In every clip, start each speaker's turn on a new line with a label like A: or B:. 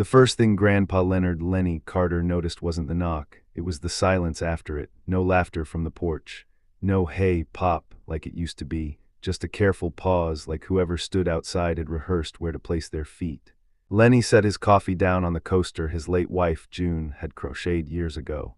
A: The first thing Grandpa Leonard Carter noticed wasn't the knock, it was the silence after it. No laughter from the porch. No "hey, Pop," like it used to be. Just a careful pause, like whoever stood outside had rehearsed where to place their feet. Lenny set his coffee down on the coaster his late wife, June, had crocheted years ago.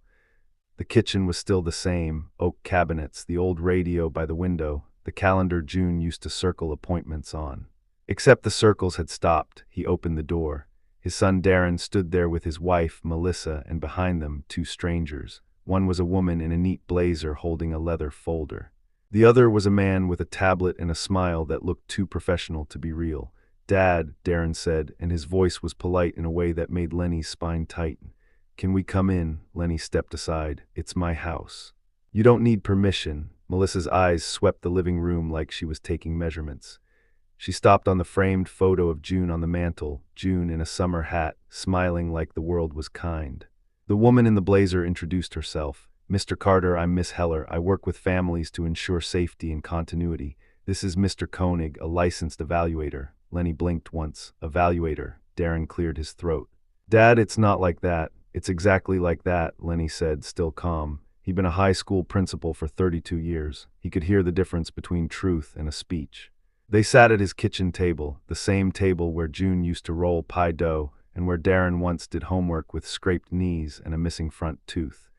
A: The kitchen was still the same, oak cabinets, the old radio by the window, the calendar June used to circle appointments on. Except the circles had stopped. He opened the door. His son Darren stood there with his wife, Melissa, and behind them, two strangers. One was a woman in a neat blazer holding a leather folder. The other was a man with a tablet and a smile that looked too professional to be real. "Dad," Darren said, and his voice was polite in a way that made Lenny's spine tighten. "Can we come in?" Lenny stepped aside. "It's my house." "You don't need permission." Melissa's eyes swept the living room like she was taking measurements. She stopped on the framed photo of June on the mantel, June in a summer hat, smiling like the world was kind. The woman in the blazer introduced herself. "Mr. Carter, I'm Miss Heller. I work with families to ensure safety and continuity. This is Mr. Koenig, a licensed evaluator." Lenny blinked once. "Evaluator." Darren cleared his throat. "Dad, it's not like that." "It's exactly like that," Lenny said, still calm. He'd been a high school principal for 32 years. He could hear the difference between truth and a speech. They sat at his kitchen table, the same table where June used to roll pie dough and where Darren once did homework with scraped knees and a missing front tooth.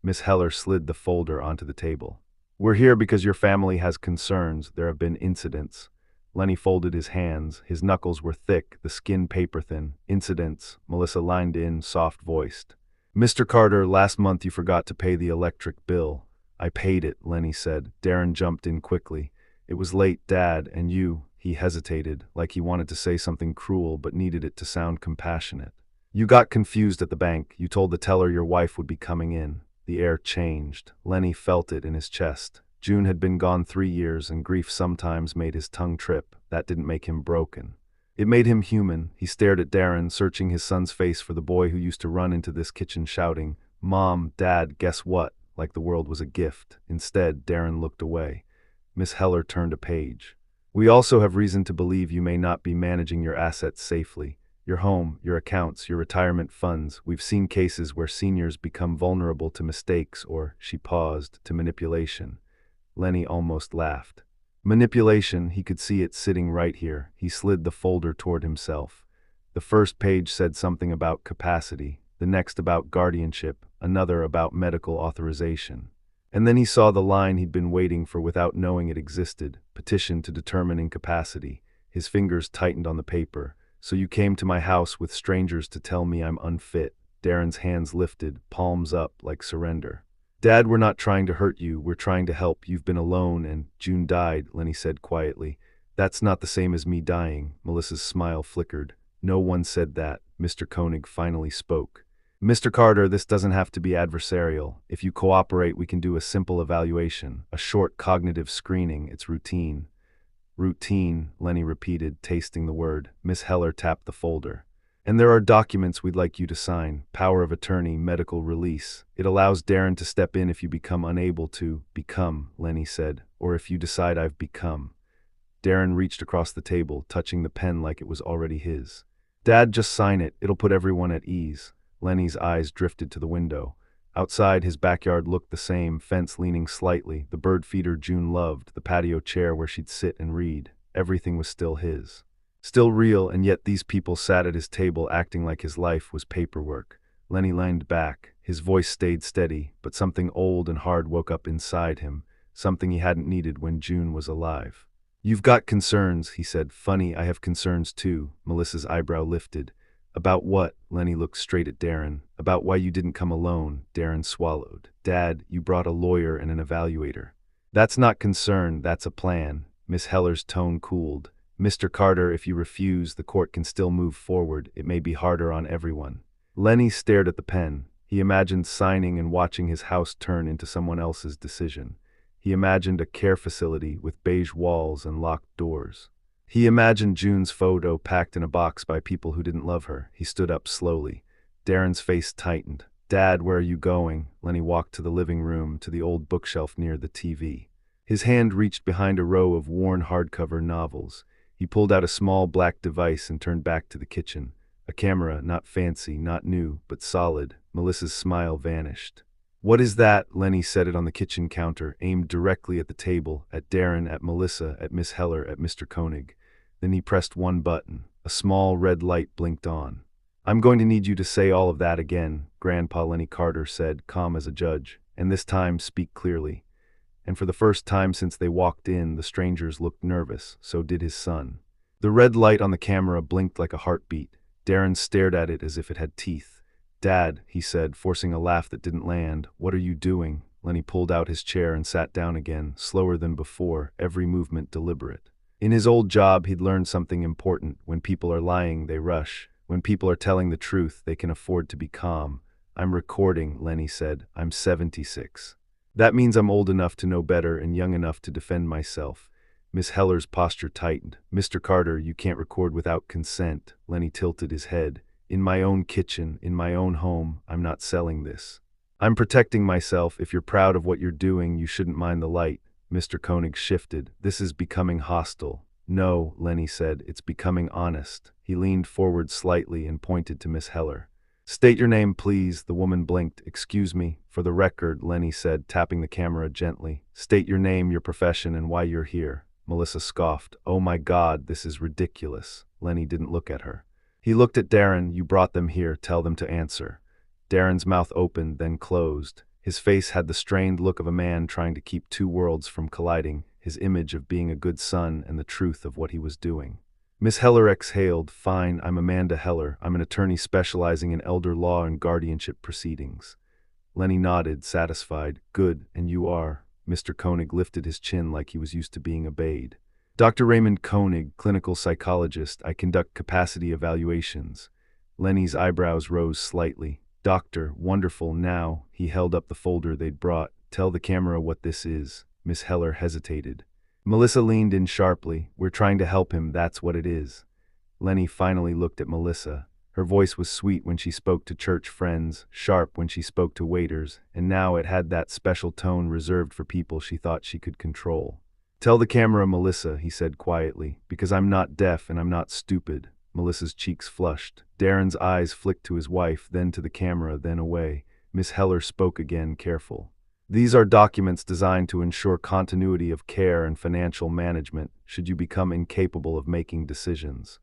A: Miss Heller slid the folder onto the table. "We're here because your family has concerns. There have been incidents." Lenny folded his hands. His knuckles were thick, the skin paper-thin. "Incidents," Melissa lined in, soft-voiced. "Mr. Carter, last month you forgot to pay the electric bill." "I paid it," Lenny said. Darren jumped in quickly. "It was late, Dad, and you—" He hesitated, like he wanted to say something cruel but needed it to sound compassionate. "You got confused at the bank. You told the teller your wife would be coming in." The air changed. Lenny felt it in his chest. June had been gone 3 years, and grief sometimes made his tongue trip. That didn't make him broken. It made him human. He stared at Darren, searching his son's face for the boy who used to run into this kitchen shouting, "Mom, Dad, guess what?" like the world was a gift. Instead, Darren looked away. Miss Heller turned a page. "We also have reason to believe you may not be managing your assets safely. Your home, your accounts, your retirement funds. We've seen cases where seniors become vulnerable to mistakes or," she paused, "to manipulation." Lenny almost laughed. Manipulation, he could see it sitting right here. He slid the folder toward himself. The first page said something about capacity, the next about guardianship, another about medical authorization. And then he saw the line he'd been waiting for without knowing it existed, petition to determine incapacity. His fingers tightened on the paper. "So you came to my house with strangers to tell me I'm unfit." Darren's hands lifted, palms up, like surrender. "Dad, we're not trying to hurt you, we're trying to help. You've been alone and June died," Lenny said quietly. "That's not the same as me dying." Melissa's smile flickered. "No one said that." Mr. Koenig finally spoke. "Mr. Carter, this doesn't have to be adversarial. If you cooperate, we can do a simple evaluation, a short cognitive screening. It's routine." "Routine," Lenny repeated, tasting the word. Miss Heller tapped the folder. "And there are documents we'd like you to sign. Power of attorney, medical release. It allows Darren to step in if you become unable to." "Become," Lenny said, "or if you decide I've become." Darren reached across the table, touching the pen like it was already his. "Dad, just sign it. It'll put everyone at ease." Lenny's eyes drifted to the window. Outside, his backyard looked the same, fence leaning slightly, the bird feeder June loved, the patio chair where she'd sit and read. Everything was still his. Still real, and yet these people sat at his table acting like his life was paperwork. Lenny leaned back. His voice stayed steady, but something old and hard woke up inside him, something he hadn't needed when June was alive. "You've got concerns," he said. "Funny, I have concerns too." Melissa's eyebrow lifted. "About what?" Lenny looked straight at Darren. "About why you didn't come alone." Darren swallowed. "Dad, you brought a lawyer and an evaluator." "That's not concern, that's a plan." Miss Heller's tone cooled. "Mr. Carter, if you refuse, the court can still move forward. It may be harder on everyone." Lenny stared at the pen. He imagined signing and watching his house turn into someone else's decision. He imagined a care facility with beige walls and locked doors. He imagined June's photo packed in a box by people who didn't love her. He stood up slowly. Darren's face tightened. "Dad, where are you going?" Lenny walked to the living room, to the old bookshelf near the TV. His hand reached behind a row of worn hardcover novels. He pulled out a small black device and turned back to the kitchen. A camera, not fancy, not new, but solid. Melissa's smile vanished. "What is that?" Lenny set it on the kitchen counter, aimed directly at the table, at Darren, at Melissa, at Miss Heller, at Mr. Koenig. Then he pressed one button. A small red light blinked on. "I'm going to need you to say all of that again," Grandpa Leonard Carter said, calm as a judge, "and this time speak clearly." And for the first time since they walked in, the strangers looked nervous. So did his son. The red light on the camera blinked like a heartbeat. Darren stared at it as if it had teeth. "Dad," he said, forcing a laugh that didn't land, "what are you doing?" Lenny pulled out his chair and sat down again, slower than before, every movement deliberate. In his old job, he'd learned something important. When people are lying, they rush. When people are telling the truth, they can afford to be calm. "I'm recording," Lenny said. "I'm 76. That means I'm old enough to know better and young enough to defend myself." Miss Heller's posture tightened. "Mr. Carter, you can't record without consent." Lenny tilted his head. "In my own kitchen, in my own home, I'm not selling this. I'm protecting myself. If you're proud of what you're doing, you shouldn't mind the light." Mr. Koenig shifted. "This is becoming hostile." "No," Lenny said, "it's becoming honest." He leaned forward slightly and pointed to Miss Heller. "State your name, please." The woman blinked. "Excuse me." "For the record," Lenny said, tapping the camera gently. "State your name, your profession, and why you're here." Melissa scoffed. "Oh my God, this is ridiculous." Lenny didn't look at her. He looked at Darren. "You brought them here. Tell them to answer." Darren's mouth opened, then closed. His face had the strained look of a man trying to keep two worlds from colliding, his image of being a good son and the truth of what he was doing. Miss Heller exhaled. "Fine, I'm Amanda Heller. I'm an attorney specializing in elder law and guardianship proceedings." Lenny nodded, satisfied. "Good, and you are?" Mr. Koenig lifted his chin like he was used to being obeyed. "Dr. Raymond Koenig, clinical psychologist. I conduct capacity evaluations." Lenny's eyebrows rose slightly. "Doctor, wonderful. Now," he held up the folder they'd brought. "Tell the camera what this is." Miss Heller hesitated. Melissa leaned in sharply. "We're trying to help him, that's what it is." Lenny finally looked at Melissa. Her voice was sweet when she spoke to church friends, sharp when she spoke to waiters, and now it had that special tone reserved for people she thought she could control. "Tell the camera, Melissa," he said quietly, "because I'm not deaf and I'm not stupid." Melissa's cheeks flushed. Darren's eyes flicked to his wife, then to the camera, then away. Miss Heller spoke again, careful. "These are documents designed to ensure continuity of care and financial management, should you become incapable of making decisions."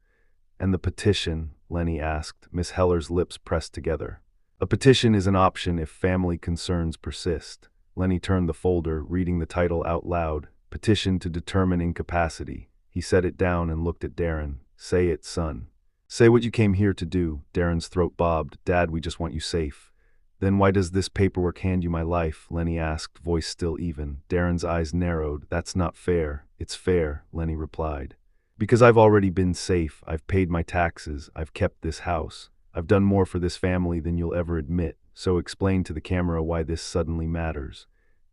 A: "And the petition?" Lenny asked. Miss Heller's lips pressed together. "A petition is an option if family concerns persist." Lenny turned the folder, reading the title out loud. "Petition to determine incapacity." He set it down and looked at Darren. "Say it, son. Say what you came here to do." Darren's throat bobbed. "Dad, we just want you safe." "Then why does this paperwork hand you my life?" Lenny asked, voice still even. Darren's eyes narrowed. "That's not fair." "It's fair," Lenny replied. "Because I've already been safe. I've paid my taxes. I've kept this house. I've done more for this family than you'll ever admit. So explain to the camera why this suddenly matters."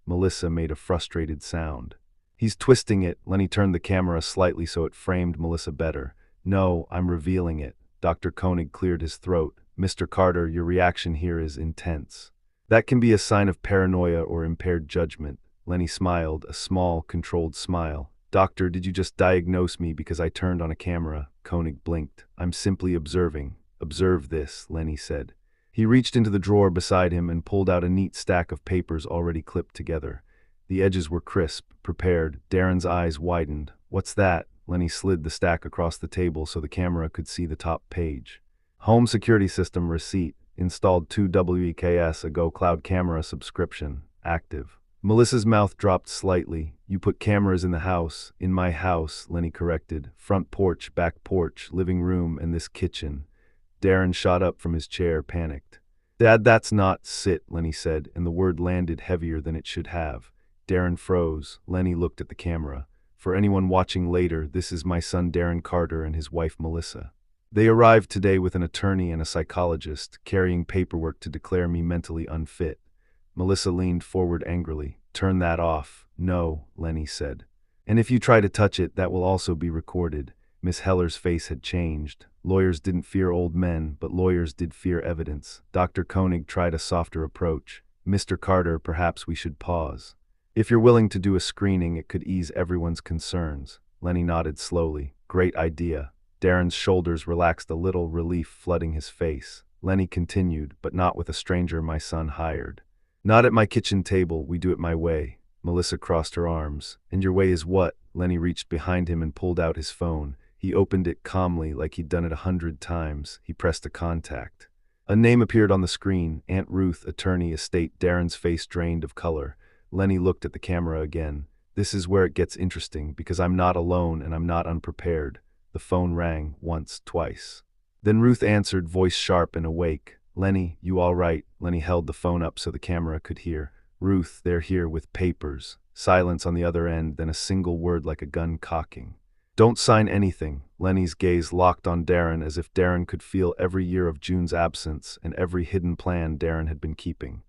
A: Melissa made a frustrated sound. "He's twisting it." Lenny turned the camera slightly so it framed Melissa better. "No, I'm revealing it." Dr. Koenig cleared his throat. "Mr. Carter, your reaction here is intense. That can be a sign of paranoia or impaired judgment." Lenny smiled, a small, controlled smile. "Doctor, did you just diagnose me because I turned on a camera?" Koenig blinked. "I'm simply observing." "Observe this," Lenny said. He reached into the drawer beside him and pulled out a neat stack of papers already clipped together. The edges were crisp, prepared. Darren's eyes widened. "What's that?" Lenny slid the stack across the table so the camera could see the top page. "Home security system receipt. Installed 2 weeks ago. Cloud camera subscription. Active." Melissa's mouth dropped slightly. "You put cameras in the house." "In my house," Lenny corrected. "Front porch, back porch, living room, and this kitchen." Darren shot up from his chair, panicked. "Dad, that's not—" "Sit," Lenny said, and the word landed heavier than it should have. Darren froze. Lenny looked at the camera. "For anyone watching later, this is my son Darren Carter and his wife Melissa. They arrived today with an attorney and a psychologist, carrying paperwork to declare me mentally unfit." Melissa leaned forward angrily. "Turn that off." "No," Lenny said. "And if you try to touch it, that will also be recorded." Miss Heller's face had changed. Lawyers didn't fear old men, but lawyers did fear evidence. Dr. Koenig tried a softer approach. "Mr. Carter, perhaps we should pause. If you're willing to do a screening, it could ease everyone's concerns." Lenny nodded slowly. "Great idea." Darren's shoulders relaxed a little, relief flooding his face. Lenny continued, but not with a stranger my son hired. Not at my kitchen table, we do it my way. Melissa crossed her arms. And your way is what? Lenny reached behind him and pulled out his phone. He opened it calmly, like he'd done it 100 times. He pressed a contact. A name appeared on the screen. Aunt Ruth, attorney, estate. Darren's face drained of color. Lenny looked at the camera again. This is where it gets interesting, because I'm not alone and I'm not unprepared. The phone rang, once, twice. Then Ruth answered, voice sharp and awake. Lenny, you all right? Lenny held the phone up so the camera could hear. Ruth, they're here with papers. Silence on the other end, then a single word like a gun cocking. Don't sign anything. Lenny's gaze locked on Darren as if Darren could feel every year of June's absence and every hidden plan Darren had been keeping.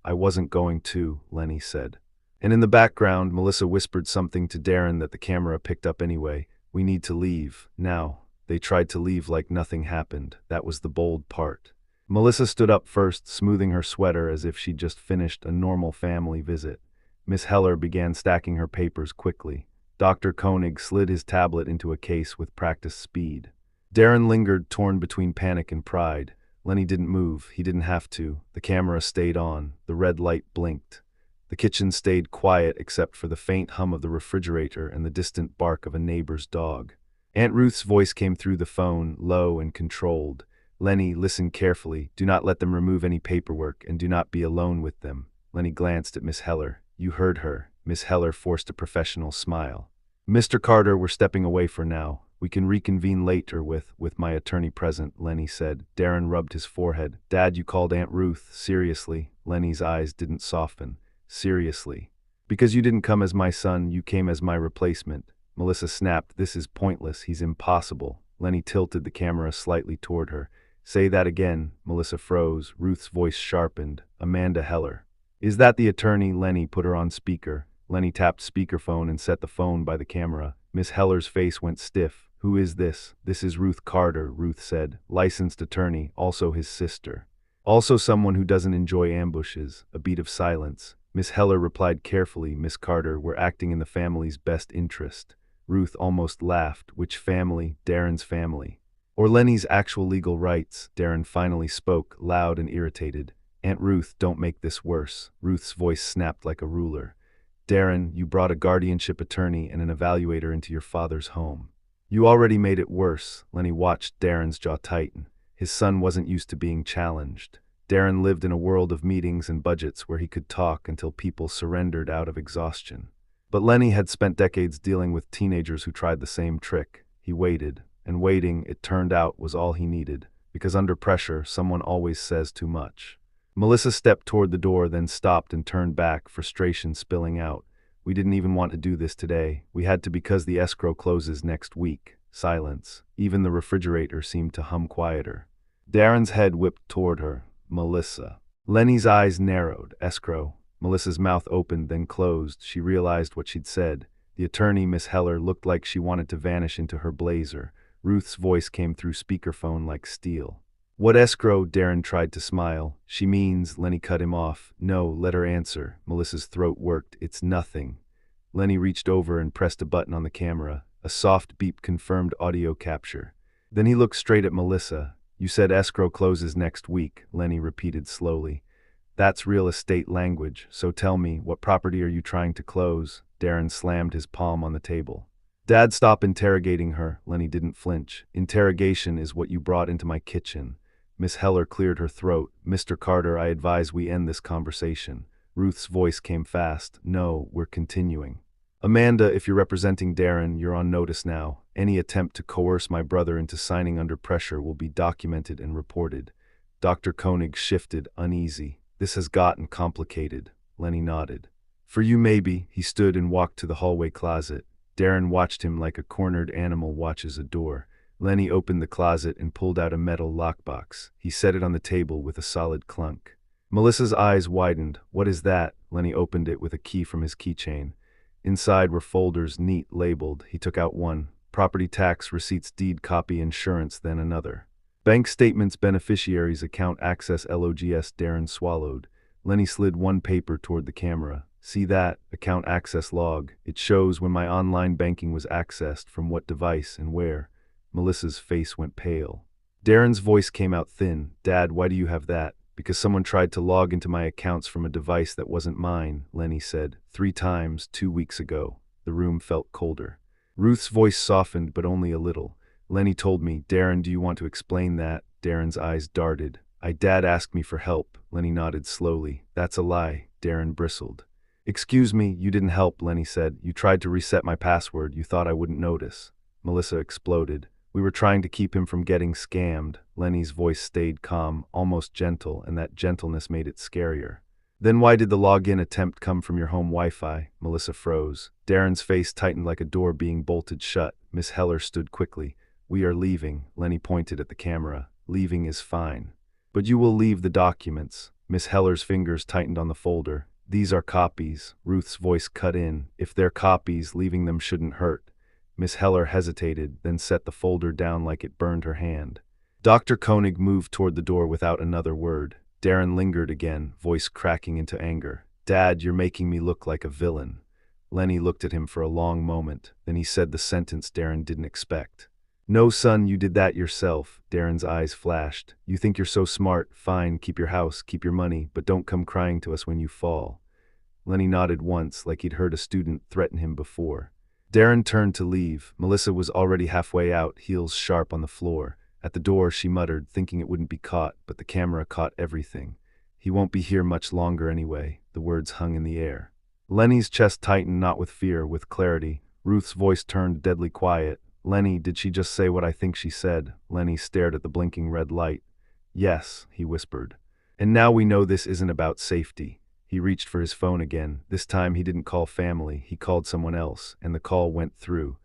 A: I wasn't going to, Lenny said. And in the background, Melissa whispered something to Darren that the camera picked up anyway. We need to leave, now. They tried to leave like nothing happened. That was the bold part. Melissa stood up first, smoothing her sweater as if she'd just finished a normal family visit. Miss Heller began stacking her papers quickly. Dr. Koenig slid his tablet into a case with practiced speed. Darren lingered, torn between panic and pride. Lenny didn't move. He didn't have to. The camera stayed on. The red light blinked. The kitchen stayed quiet except for the faint hum of the refrigerator and the distant bark of a neighbor's dog. Aunt Ruth's voice came through the phone, low and controlled. Lenny, listen carefully. Do not let them remove any paperwork, and do not be alone with them. Lenny glanced at Miss Heller. You heard her. Miss Heller forced a professional smile. Mr. Carter, we're stepping away for now. We can reconvene later with my attorney present, Lenny said. Darren rubbed his forehead. Dad, you called Aunt Ruth. Seriously? Lenny's eyes didn't soften. Seriously. Because you didn't come as my son, you came as my replacement. Melissa snapped. This is pointless. He's impossible. Lenny tilted the camera slightly toward her. Say that again. Melissa froze. Ruth's voice sharpened. Amanda Heller. Is that the attorney? Lenny put her on speaker. Lenny tapped speakerphone and set the phone by the camera. Miss Heller's face went stiff. Who is this? This is Ruth Carter, Ruth said. Licensed attorney, also his sister. Also someone who doesn't enjoy ambushes. A beat of silence. Miss Heller replied carefully, Miss Carter, we're acting in the family's best interest. Ruth almost laughed. Which family? Darren's family. Or Lenny's actual legal rights. Darren finally spoke, loud and irritated. Aunt Ruth, don't make this worse. Ruth's voice snapped like a ruler. Darren, you brought a guardianship attorney and an evaluator into your father's home. You already made it worse. Lenny watched Darren's jaw tighten. His son wasn't used to being challenged. Darren lived in a world of meetings and budgets where he could talk until people surrendered out of exhaustion. But Lenny had spent decades dealing with teenagers who tried the same trick. He waited, and waiting, it turned out, was all he needed, because under pressure, someone always says too much. Melissa stepped toward the door, then stopped and turned back, frustration spilling out. We didn't even want to do this today. We had to because the escrow closes next week. Silence. Even the refrigerator seemed to hum quieter. Darren's head whipped toward her. Melissa. Lenny's eyes narrowed. Escrow. Melissa's mouth opened, then closed. She realized what she'd said. The attorney, Miss Heller, looked like she wanted to vanish into her blazer. Ruth's voice came through speakerphone like steel. What escrow? Darren tried to smile. She means, Lenny cut him off. No, let her answer. Melissa's throat worked. It's nothing. Lenny reached over and pressed a button on the camera. A soft beep confirmed audio capture. Then he looked straight at Melissa. You said escrow closes next week, Lenny repeated slowly. That's real estate language, so tell me, what property are you trying to close? Darren slammed his palm on the table. Dad, stop interrogating her. Lenny didn't flinch. Interrogation is what you brought into my kitchen. Miss Heller cleared her throat. Mr. Carter, I advise we end this conversation. Ruth's voice came fast. No, we're continuing. Amanda, if you're representing Darren, you're on notice now. Any attempt to coerce my brother into signing under pressure will be documented and reported. Dr. Koenig shifted, uneasy. This has gotten complicated. Lenny nodded. For you, maybe. He stood and walked to the hallway closet. Darren watched him like a cornered animal watches a door. Lenny opened the closet and pulled out a metal lockbox. He set it on the table with a solid clunk. Melissa's eyes widened. What is that? Lenny opened it with a key from his keychain. Inside were folders, neat, labeled. He took out one. Property tax, receipts, deed copy, insurance, then another. Bank statements, beneficiaries, account access, LOGS. Darren swallowed. Lenny slid one paper toward the camera. See that? Account access log. It shows when my online banking was accessed, from what device and where. Melissa's face went pale. Darren's voice came out thin. Dad, why do you have that? Because someone tried to log into my accounts from a device that wasn't mine, Lenny said. 3 times, 2 weeks ago. The room felt colder. Ruth's voice softened, but only a little. Lenny told me. Darren, do you want to explain that? Darren's eyes darted. Dad asked me for help. Lenny nodded slowly. That's a lie. Darren bristled. Excuse me, you didn't help, Lenny said. You tried to reset my password. You thought I wouldn't notice. Melissa exploded. We were trying to keep him from getting scammed. Lenny's voice stayed calm, almost gentle, and that gentleness made it scarier. Then why did the login attempt come from your home Wi-Fi? Melissa froze. Darren's face tightened like a door being bolted shut. Miss Heller stood quickly. We are leaving. Lenny pointed at the camera. Leaving is fine. But you will leave the documents. Miss Heller's fingers tightened on the folder. These are copies. Ruth's voice cut in. If they're copies, leaving them shouldn't hurt. Miss Heller hesitated, then set the folder down like it burned her hand. Dr. Koenig moved toward the door without another word. Darren lingered again, voice cracking into anger. Dad, you're making me look like a villain. Lenny looked at him for a long moment. Then he said the sentence Darren didn't expect. No, son, you did that yourself. Darren's eyes flashed. You think you're so smart. Fine, keep your house, keep your money, but don't come crying to us when you fall. Lenny nodded once, like he'd heard a student threaten him before. Darren turned to leave. Melissa was already halfway out, heels sharp on the floor. At the door, she muttered, thinking it wouldn't be caught, but the camera caught everything. He won't be here much longer anyway. The words hung in the air. Lenny's chest tightened, not with fear, with clarity. Ruth's voice turned deadly quiet. Lenny, did she just say what I think she said? Lenny stared at the blinking red light. Yes, he whispered. And now we know this isn't about safety. He reached for his phone again. This time he didn't call family, he called someone else, and the call went through.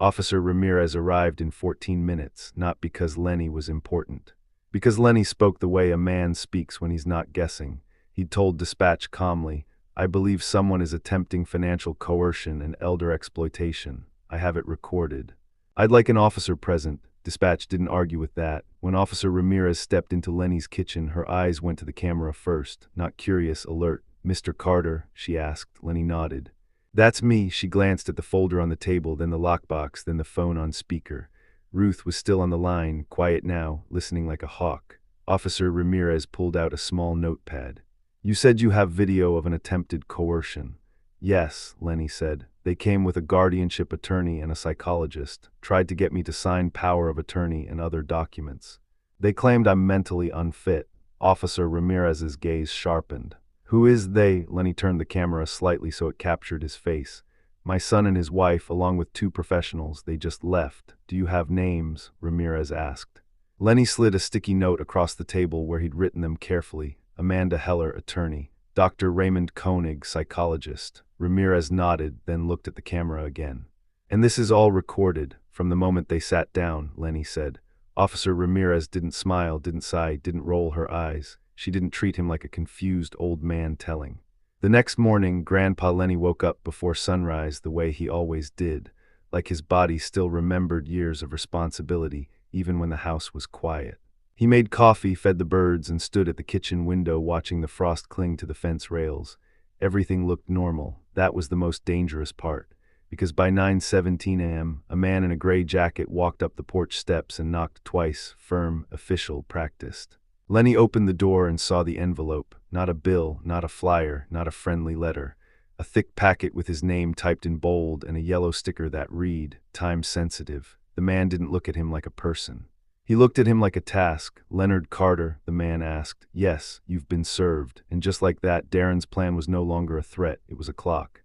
A: Officer Ramirez arrived in 14 minutes, not because Lenny was important. Because Lenny spoke the way a man speaks when he's not guessing. He'd told dispatch calmly, I believe someone is attempting financial coercion and elder exploitation. I have it recorded. I'd like an officer present. Dispatch didn't argue with that. When Officer Ramirez stepped into Lenny's kitchen, her eyes went to the camera first, not curious, alert. Mr. Carter, she asked. Lenny nodded. That's me. She glanced at the folder on the table, then the lockbox, then the phone on speaker. Ruth was still on the line, quiet now, listening like a hawk. Officer Ramirez pulled out a small notepad. You said you have video of an attempted coercion. Yes, Lenny said. They came with a guardianship attorney and a psychologist, tried to get me to sign power of attorney and other documents. They claimed I'm mentally unfit. Officer Ramirez's gaze sharpened. Who is they? Lenny turned the camera slightly so it captured his face. My son and his wife, along with 2 professionals. They just left. Do you have names? Ramirez asked. Lenny slid a sticky note across the table where he'd written them carefully. Amanda Heller, attorney. Dr. Raymond Koenig, psychologist. Ramirez nodded, then looked at the camera again. And this is all recorded, from the moment they sat down, Lenny said. Officer Ramirez didn't smile, didn't sigh, didn't roll her eyes. She didn't treat him like a confused old man telling. The next morning, Grandpa Lenny woke up before sunrise the way he always did, like his body still remembered years of responsibility, even when the house was quiet. He made coffee, fed the birds, and stood at the kitchen window watching the frost cling to the fence rails. Everything looked normal. That was the most dangerous part, because by 9:17 a.m., a man in a gray jacket walked up the porch steps and knocked twice, firm, official, practiced. Lenny opened the door and saw the envelope. Not a bill, not a flyer, not a friendly letter. A thick packet with his name typed in bold and a yellow sticker that read, time sensitive. The man didn't look at him like a person. He looked at him like a task. Leonard Carter, the man asked. Yes, you've been served. And just like that, Darren's plan was no longer a threat, it was a clock.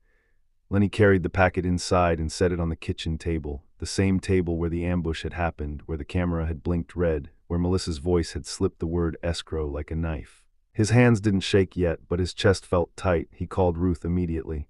A: Lenny carried the packet inside and set it on the kitchen table, the same table where the ambush had happened, where the camera had blinked red, where Melissa's voice had slipped the word escrow like a knife. His hands didn't shake yet, but his chest felt tight. He called Ruth immediately.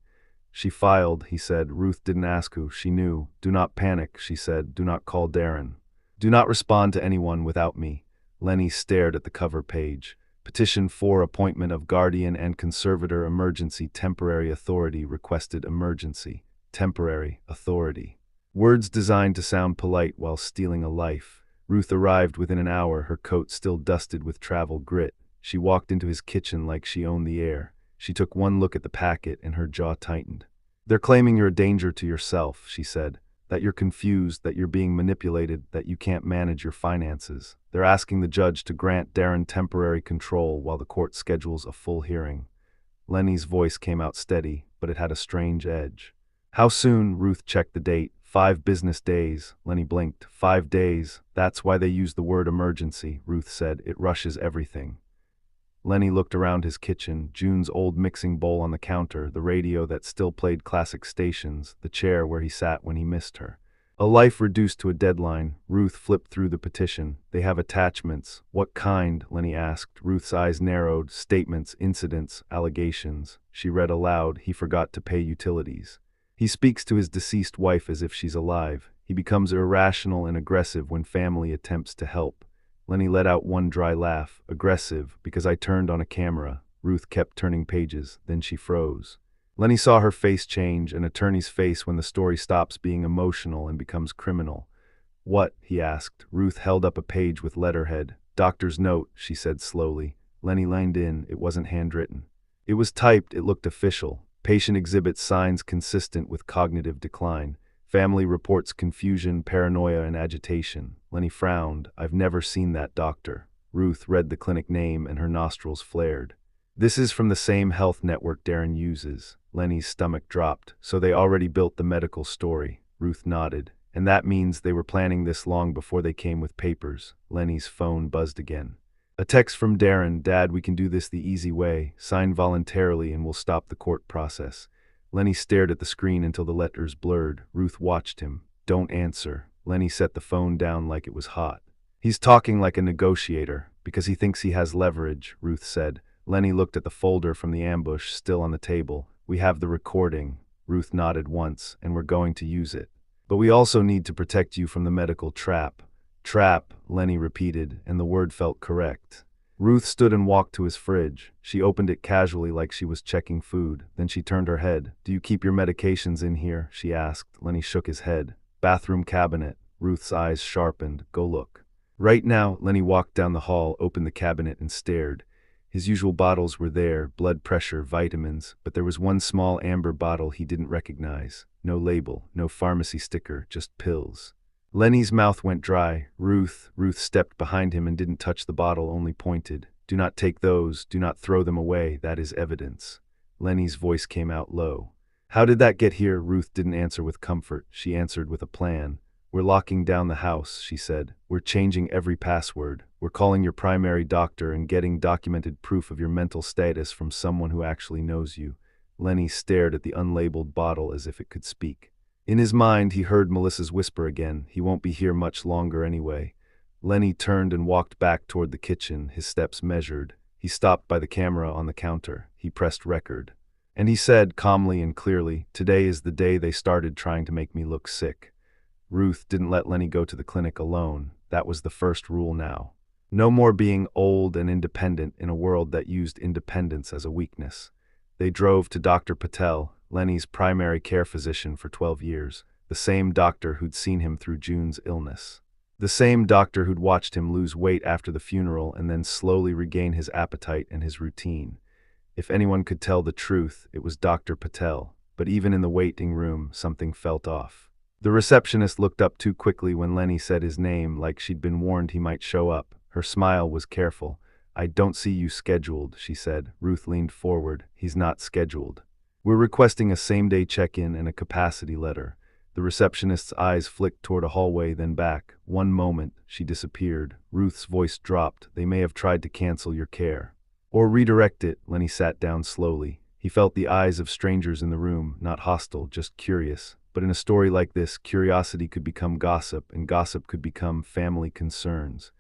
A: She filed, he said. Ruth didn't ask who, she knew. Do not panic, she said. Do not call Darren. Do not respond to anyone without me. Lenny stared at the cover page. Petition for appointment of guardian and conservator, emergency temporary authority, requested emergency temporary authority. Words designed to sound polite while stealing a life. Ruth arrived within an hour, her coat still dusted with travel grit. She walked into his kitchen like she owned the air. She took one look at the packet and her jaw tightened. They're claiming you're a danger to yourself, she said. that you're confused, that you're being manipulated, that you can't manage your finances. They're asking the judge to grant Darren temporary control while the court schedules a full hearing. Lenny's voice came out steady, but it had a strange edge. How soon? Ruth checked the date. 5 business days. Lenny blinked. 5 days. That's why they use the word emergency, Ruth said. It rushes everything. Lenny looked around his kitchen, June's old mixing bowl on the counter, the radio that still played classic stations, the chair where he sat when he missed her. A life reduced to a deadline. Ruth flipped through the petition. They have attachments. What kind? Lenny asked. Ruth's eyes narrowed. Statements, incidents, allegations. She read aloud. He forgot to pay utilities. He speaks to his deceased wife as if she's alive. He becomes irrational and aggressive when family attempts to help. Lenny let out one dry laugh. Aggressive, because I turned on a camera. Ruth kept turning pages, then she froze. Lenny saw her face change, an attorney's face when the story stops being emotional and becomes criminal. What? He asked. Ruth held up a page with letterhead. Doctor's note, she said slowly. Lenny leaned in. It wasn't handwritten. It was typed. It looked official. Patient exhibits signs consistent with cognitive decline. Family reports confusion, paranoia, and agitation. Lenny frowned. I've never seen that doctor. Ruth read the clinic name and her nostrils flared. This is from the same health network Darren uses. Lenny's stomach dropped. So they already built the medical story. Ruth nodded. And that means they were planning this long before they came with papers. Lenny's phone buzzed again. A text from Darren. Dad, we can do this the easy way. Sign voluntarily and we'll stop the court process. Lenny stared at the screen until the letters blurred. Ruth watched him. Don't answer. Lenny set the phone down like it was hot. He's talking like a negotiator, because he thinks he has leverage, Ruth said. Lenny looked at the folder from the ambush still on the table. We have the recording. Ruth nodded once, and we're going to use it. But we also need to protect you from the medical trap. Trap, Lenny repeated, and the word felt correct. Ruth stood and walked to his fridge. She opened it casually like she was checking food. Then she turned her head. Do you keep your medications in here? She asked. Lenny shook his head. Bathroom cabinet. Ruth's eyes sharpened. Go look. Right now, Lenny walked down the hall, opened the cabinet, and stared. His usual bottles were there, blood pressure, vitamins, but there was one small amber bottle he didn't recognize. No label, no pharmacy sticker, just pills. Lenny's mouth went dry. Ruth stepped behind him and didn't touch the bottle, only pointed. Do not take those, do not throw them away, that is evidence. Lenny's voice came out low. How did that get here? Ruth didn't answer with comfort. She answered with a plan. We're locking down the house, she said. We're changing every password. We're calling your primary doctor and getting documented proof of your mental status from someone who actually knows you. Lenny stared at the unlabeled bottle as if it could speak. In his mind, he heard Melissa's whisper again. He won't be here much longer anyway. Lenny turned and walked back toward the kitchen, his steps measured. He stopped by the camera on the counter. He pressed record. And he said, calmly and clearly, today is the day they started trying to make me look sick. Ruth didn't let Lenny go to the clinic alone. That was the first rule now. No more being old and independent in a world that used independence as a weakness. They drove to Dr. Patel, Lenny's primary care physician for 12 years, the same doctor who'd seen him through June's illness. The same doctor who'd watched him lose weight after the funeral and then slowly regain his appetite and his routine. If anyone could tell the truth, it was Dr. Patel, but even in the waiting room, something felt off. The receptionist looked up too quickly when Lenny said his name, like she'd been warned he might show up. Her smile was careful. I don't see you scheduled, she said. Ruth leaned forward. He's not scheduled. We're requesting a same-day check-in and a capacity letter. The receptionist's eyes flicked toward a hallway, then back. One moment, she disappeared. Ruth's voice dropped. They may have tried to cancel your care. Or redirect it. Lenny sat down slowly. He felt the eyes of strangers in the room, not hostile, just curious. But in a story like this, curiosity could become gossip, and gossip could become family concerns.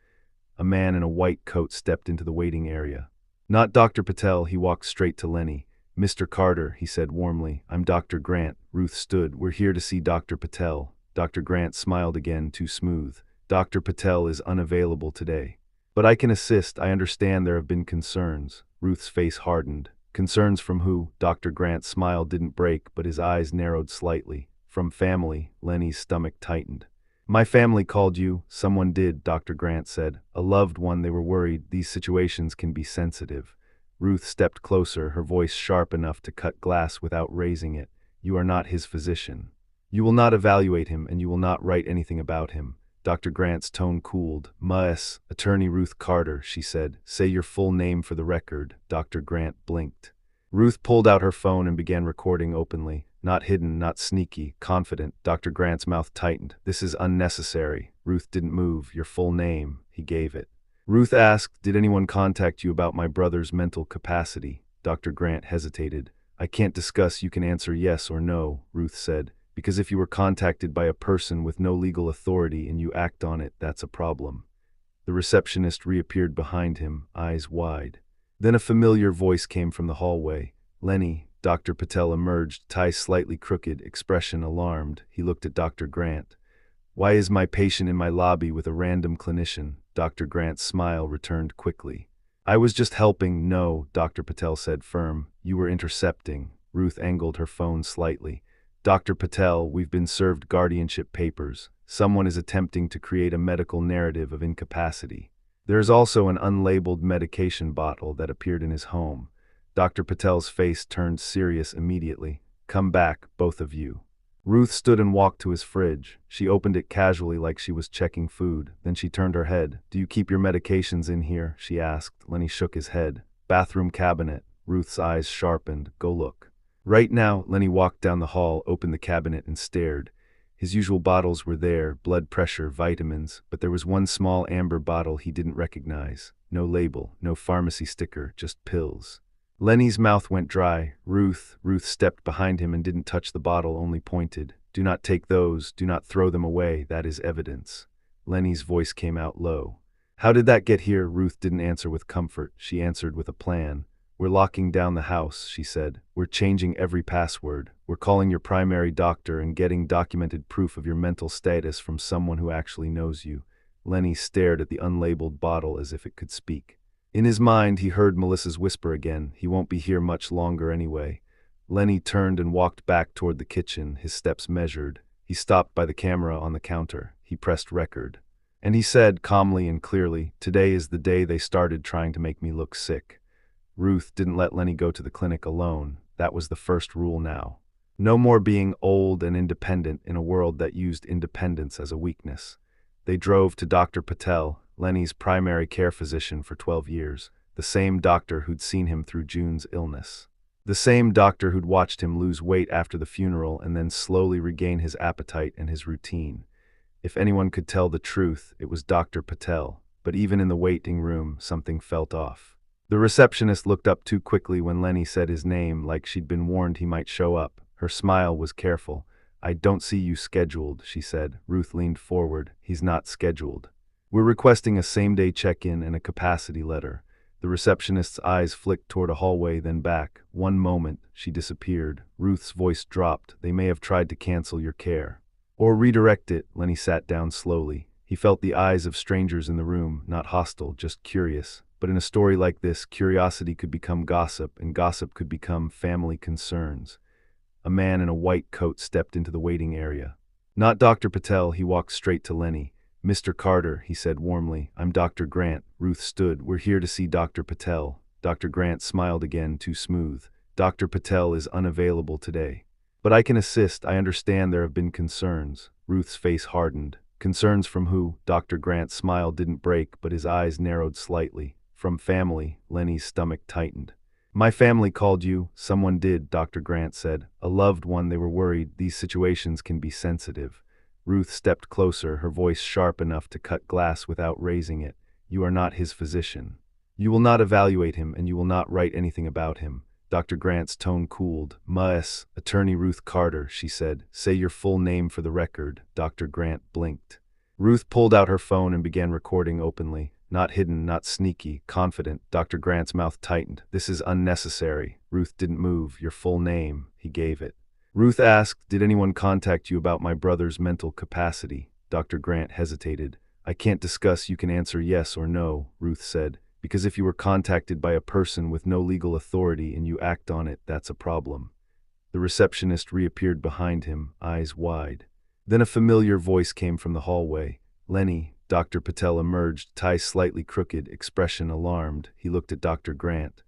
A: A man in a white coat stepped into the waiting area. Not Dr. Patel, he walked straight to Lenny. Mr. Carter, he said warmly, I'm Dr. Grant. Ruth stood. We're here to see Dr. Patel. Dr. Grant smiled again, too smooth. Dr. Patel is unavailable today. But I can assist. I understand there have been concerns. Ruth's face hardened. Concerns from who? Dr. Grant's smile didn't break, but his eyes narrowed slightly. From family. Lenny's stomach tightened. My family called you. Someone did, Dr. Grant said. A loved one. They were worried. These situations can be sensitive. Ruth stepped closer, her voice sharp enough to cut glass without raising it. You are not his physician. You will not evaluate him, and you will not write anything about him. Dr. Grant's tone cooled. Ms. Attorney Ruth Carter, she said. Say your full name for the record. Dr. Grant blinked. Ruth pulled out her phone and began recording openly. Not hidden, not sneaky, confident. Dr. Grant's mouth tightened. This is unnecessary. Ruth didn't move. Your full name. He gave it. Ruth asked, did anyone contact you about my brother's mental capacity? Dr. Grant hesitated. I can't discuss, you can answer yes or no, Ruth said, because if you were contacted by a person with no legal authority and you act on it, that's a problem. The receptionist reappeared behind him, eyes wide. Then a familiar voice came from the hallway. Lenny. Dr. Patel emerged, tie slightly crooked, expression alarmed. He looked at Dr. Grant. Why is my patient in my lobby with a random clinician? Dr. Grant's smile returned quickly. I was just helping. No, Dr. Patel said firm. You were intercepting. Ruth angled her phone slightly. Dr. Patel, we've been served guardianship papers. Someone is attempting to create a medical narrative of incapacity. There is also an unlabeled medication bottle that appeared in his home. Dr. Patel's face turned serious immediately. Come back, both of you. Ruth stood and walked to his fridge. She opened it casually like she was checking food. Then she turned her head. Do you keep your medications in here? She asked. Lenny shook his head. Bathroom cabinet. Ruth's eyes sharpened. Go look. Right now, Lenny walked down the hall, opened the cabinet, and stared. His usual bottles were there, blood pressure, vitamins, but there was one small amber bottle he didn't recognize. No label, no pharmacy sticker, just pills. Lenny's mouth went dry. Ruth stepped behind him and didn't touch the bottle, only pointed. Do not take those, do not throw them away, that is evidence. Lenny's voice came out low. How did that get here? Ruth didn't answer with comfort. She answered with a plan. We're locking down the house, she said. We're changing every password. We're calling your primary doctor and getting documented proof of your mental status from someone who actually knows you. Lenny stared at the unlabeled bottle as if it could speak. In his mind, he heard Melissa's whisper again. He won't be here much longer anyway. Lenny turned and walked back toward the kitchen, his steps measured. He stopped by the camera on the counter. He pressed record. And he said, calmly and clearly, today is the day they started trying to make me look sick. Ruth didn't let Lenny go to the clinic alone. That was the first rule now. No more being old and independent in a world that used independence as a weakness. They drove to Dr. Patel, Lenny's primary care physician for 12 years, the same doctor who'd seen him through June's illness. The same doctor who'd watched him lose weight after the funeral and then slowly regain his appetite and his routine. If anyone could tell the truth, it was Dr. Patel, but even in the waiting room, something felt off. The receptionist looked up too quickly when Lenny said his name, like she'd been warned he might show up. Her smile was careful. I don't see you scheduled, she said. Ruth leaned forward. He's not scheduled. We're requesting a same-day check-in and a capacity letter. The receptionist's eyes flicked toward a hallway, then back. One moment, she disappeared. Ruth's voice dropped. They may have tried to cancel your care. Or redirect it. Lenny sat down slowly. He felt the eyes of strangers in the room, not hostile, just curious. But in a story like this, curiosity could become gossip, and gossip could become family concerns. A man in a white coat stepped into the waiting area. Not Dr. Patel, he walked straight to Lenny. Mr. Carter, he said warmly, I'm Dr. Grant. Ruth stood. We're here to see Dr. Patel. Dr. Grant smiled again, too smooth. Dr. Patel is unavailable today. But I can assist. I understand there have been concerns. Ruth's face hardened. Concerns from who? Dr. Grant's smile didn't break, but his eyes narrowed slightly. From family. Lenny's stomach tightened. My family called you. Someone did, Dr. Grant said. A loved one. They were worried. These situations can be sensitive. Ruth stepped closer, her voice sharp enough to cut glass without raising it. You are not his physician. You will not evaluate him, and you will not write anything about him. Dr. Grant's tone cooled. Ms. Attorney Ruth Carter, she said. Say your full name for the record. Dr. Grant blinked. Ruth pulled out her phone and began recording openly. Not hidden, not sneaky, confident. Dr. Grant's mouth tightened. This is unnecessary. Ruth didn't move. Your full name. He gave it. Ruth asked, did anyone contact you about my brother's mental capacity? Dr. Grant hesitated. I can't discuss, you can answer yes or no, Ruth said, because if you were contacted by a person with no legal authority and you act on it, that's a problem. The receptionist reappeared behind him, eyes wide. Then a familiar voice came from the hallway. Lenny. Dr. Patel emerged, tie slightly crooked, expression alarmed. He looked at Dr. Grant.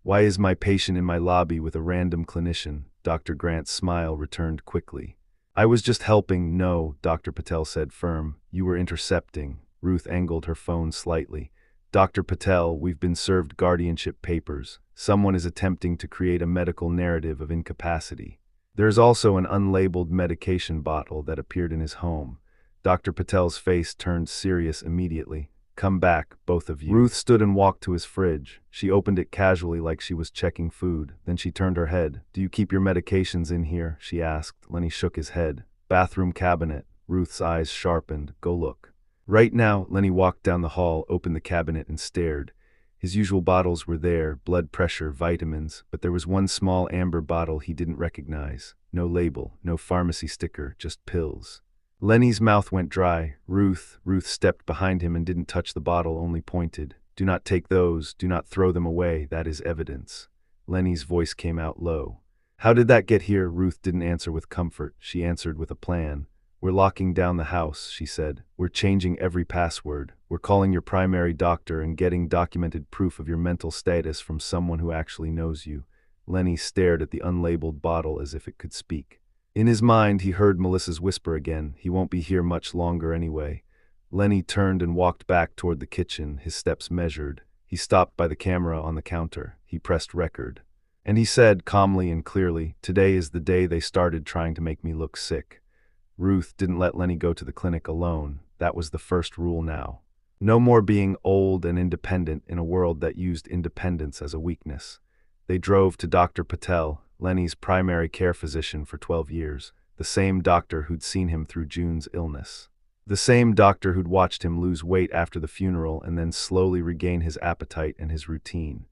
A: Why is my patient in my lobby with a random clinician? Dr. Grant's smile returned quickly. I was just helping. No, Dr. Patel said firm. You were intercepting. Ruth angled her phone slightly. Dr. Patel, we've been served guardianship papers. Someone is attempting to create a medical narrative of incapacity. There's also an unlabeled medication bottle that appeared in his home. Dr. Patel's face turned serious immediately. Come back, both of you. Ruth stood and walked to his fridge. She opened it casually like she was checking food. Then she turned her head. Do you keep your medications in here? She asked. Lenny shook his head. Bathroom cabinet. Ruth's eyes sharpened. Go look. Right now, Lenny walked down the hall, opened the cabinet, and stared. His usual bottles were there, blood pressure, vitamins, but there was one small amber bottle he didn't recognize. No label, no pharmacy sticker, just pills. Lenny's mouth went dry. Ruth stepped behind him and didn't touch the bottle, only pointed. Do not take those, do not throw them away, that is evidence. Lenny's voice came out low. How did that get here? Ruth didn't answer with comfort. She answered with a plan. We're locking down the house, she said. We're changing every password. We're calling your primary doctor and getting documented proof of your mental status from someone who actually knows you. Lenny stared at the unlabeled bottle as if it could speak. In his mind, he heard Melissa's whisper again. He won't be here much longer anyway. Lenny turned and walked back toward the kitchen, his steps measured. He stopped by the camera on the counter. He pressed record. And he said, calmly and clearly, today is the day they started trying to make me look sick. Ruth didn't let Lenny go to the clinic alone. That was the first rule now. No more being old and independent in a world that used independence as a weakness. They drove to Dr. Patel, Lenny's primary care physician for 12 years, the same doctor who'd seen him through June's illness. The same doctor who'd watched him lose weight after the funeral and then slowly regain his appetite and his routine.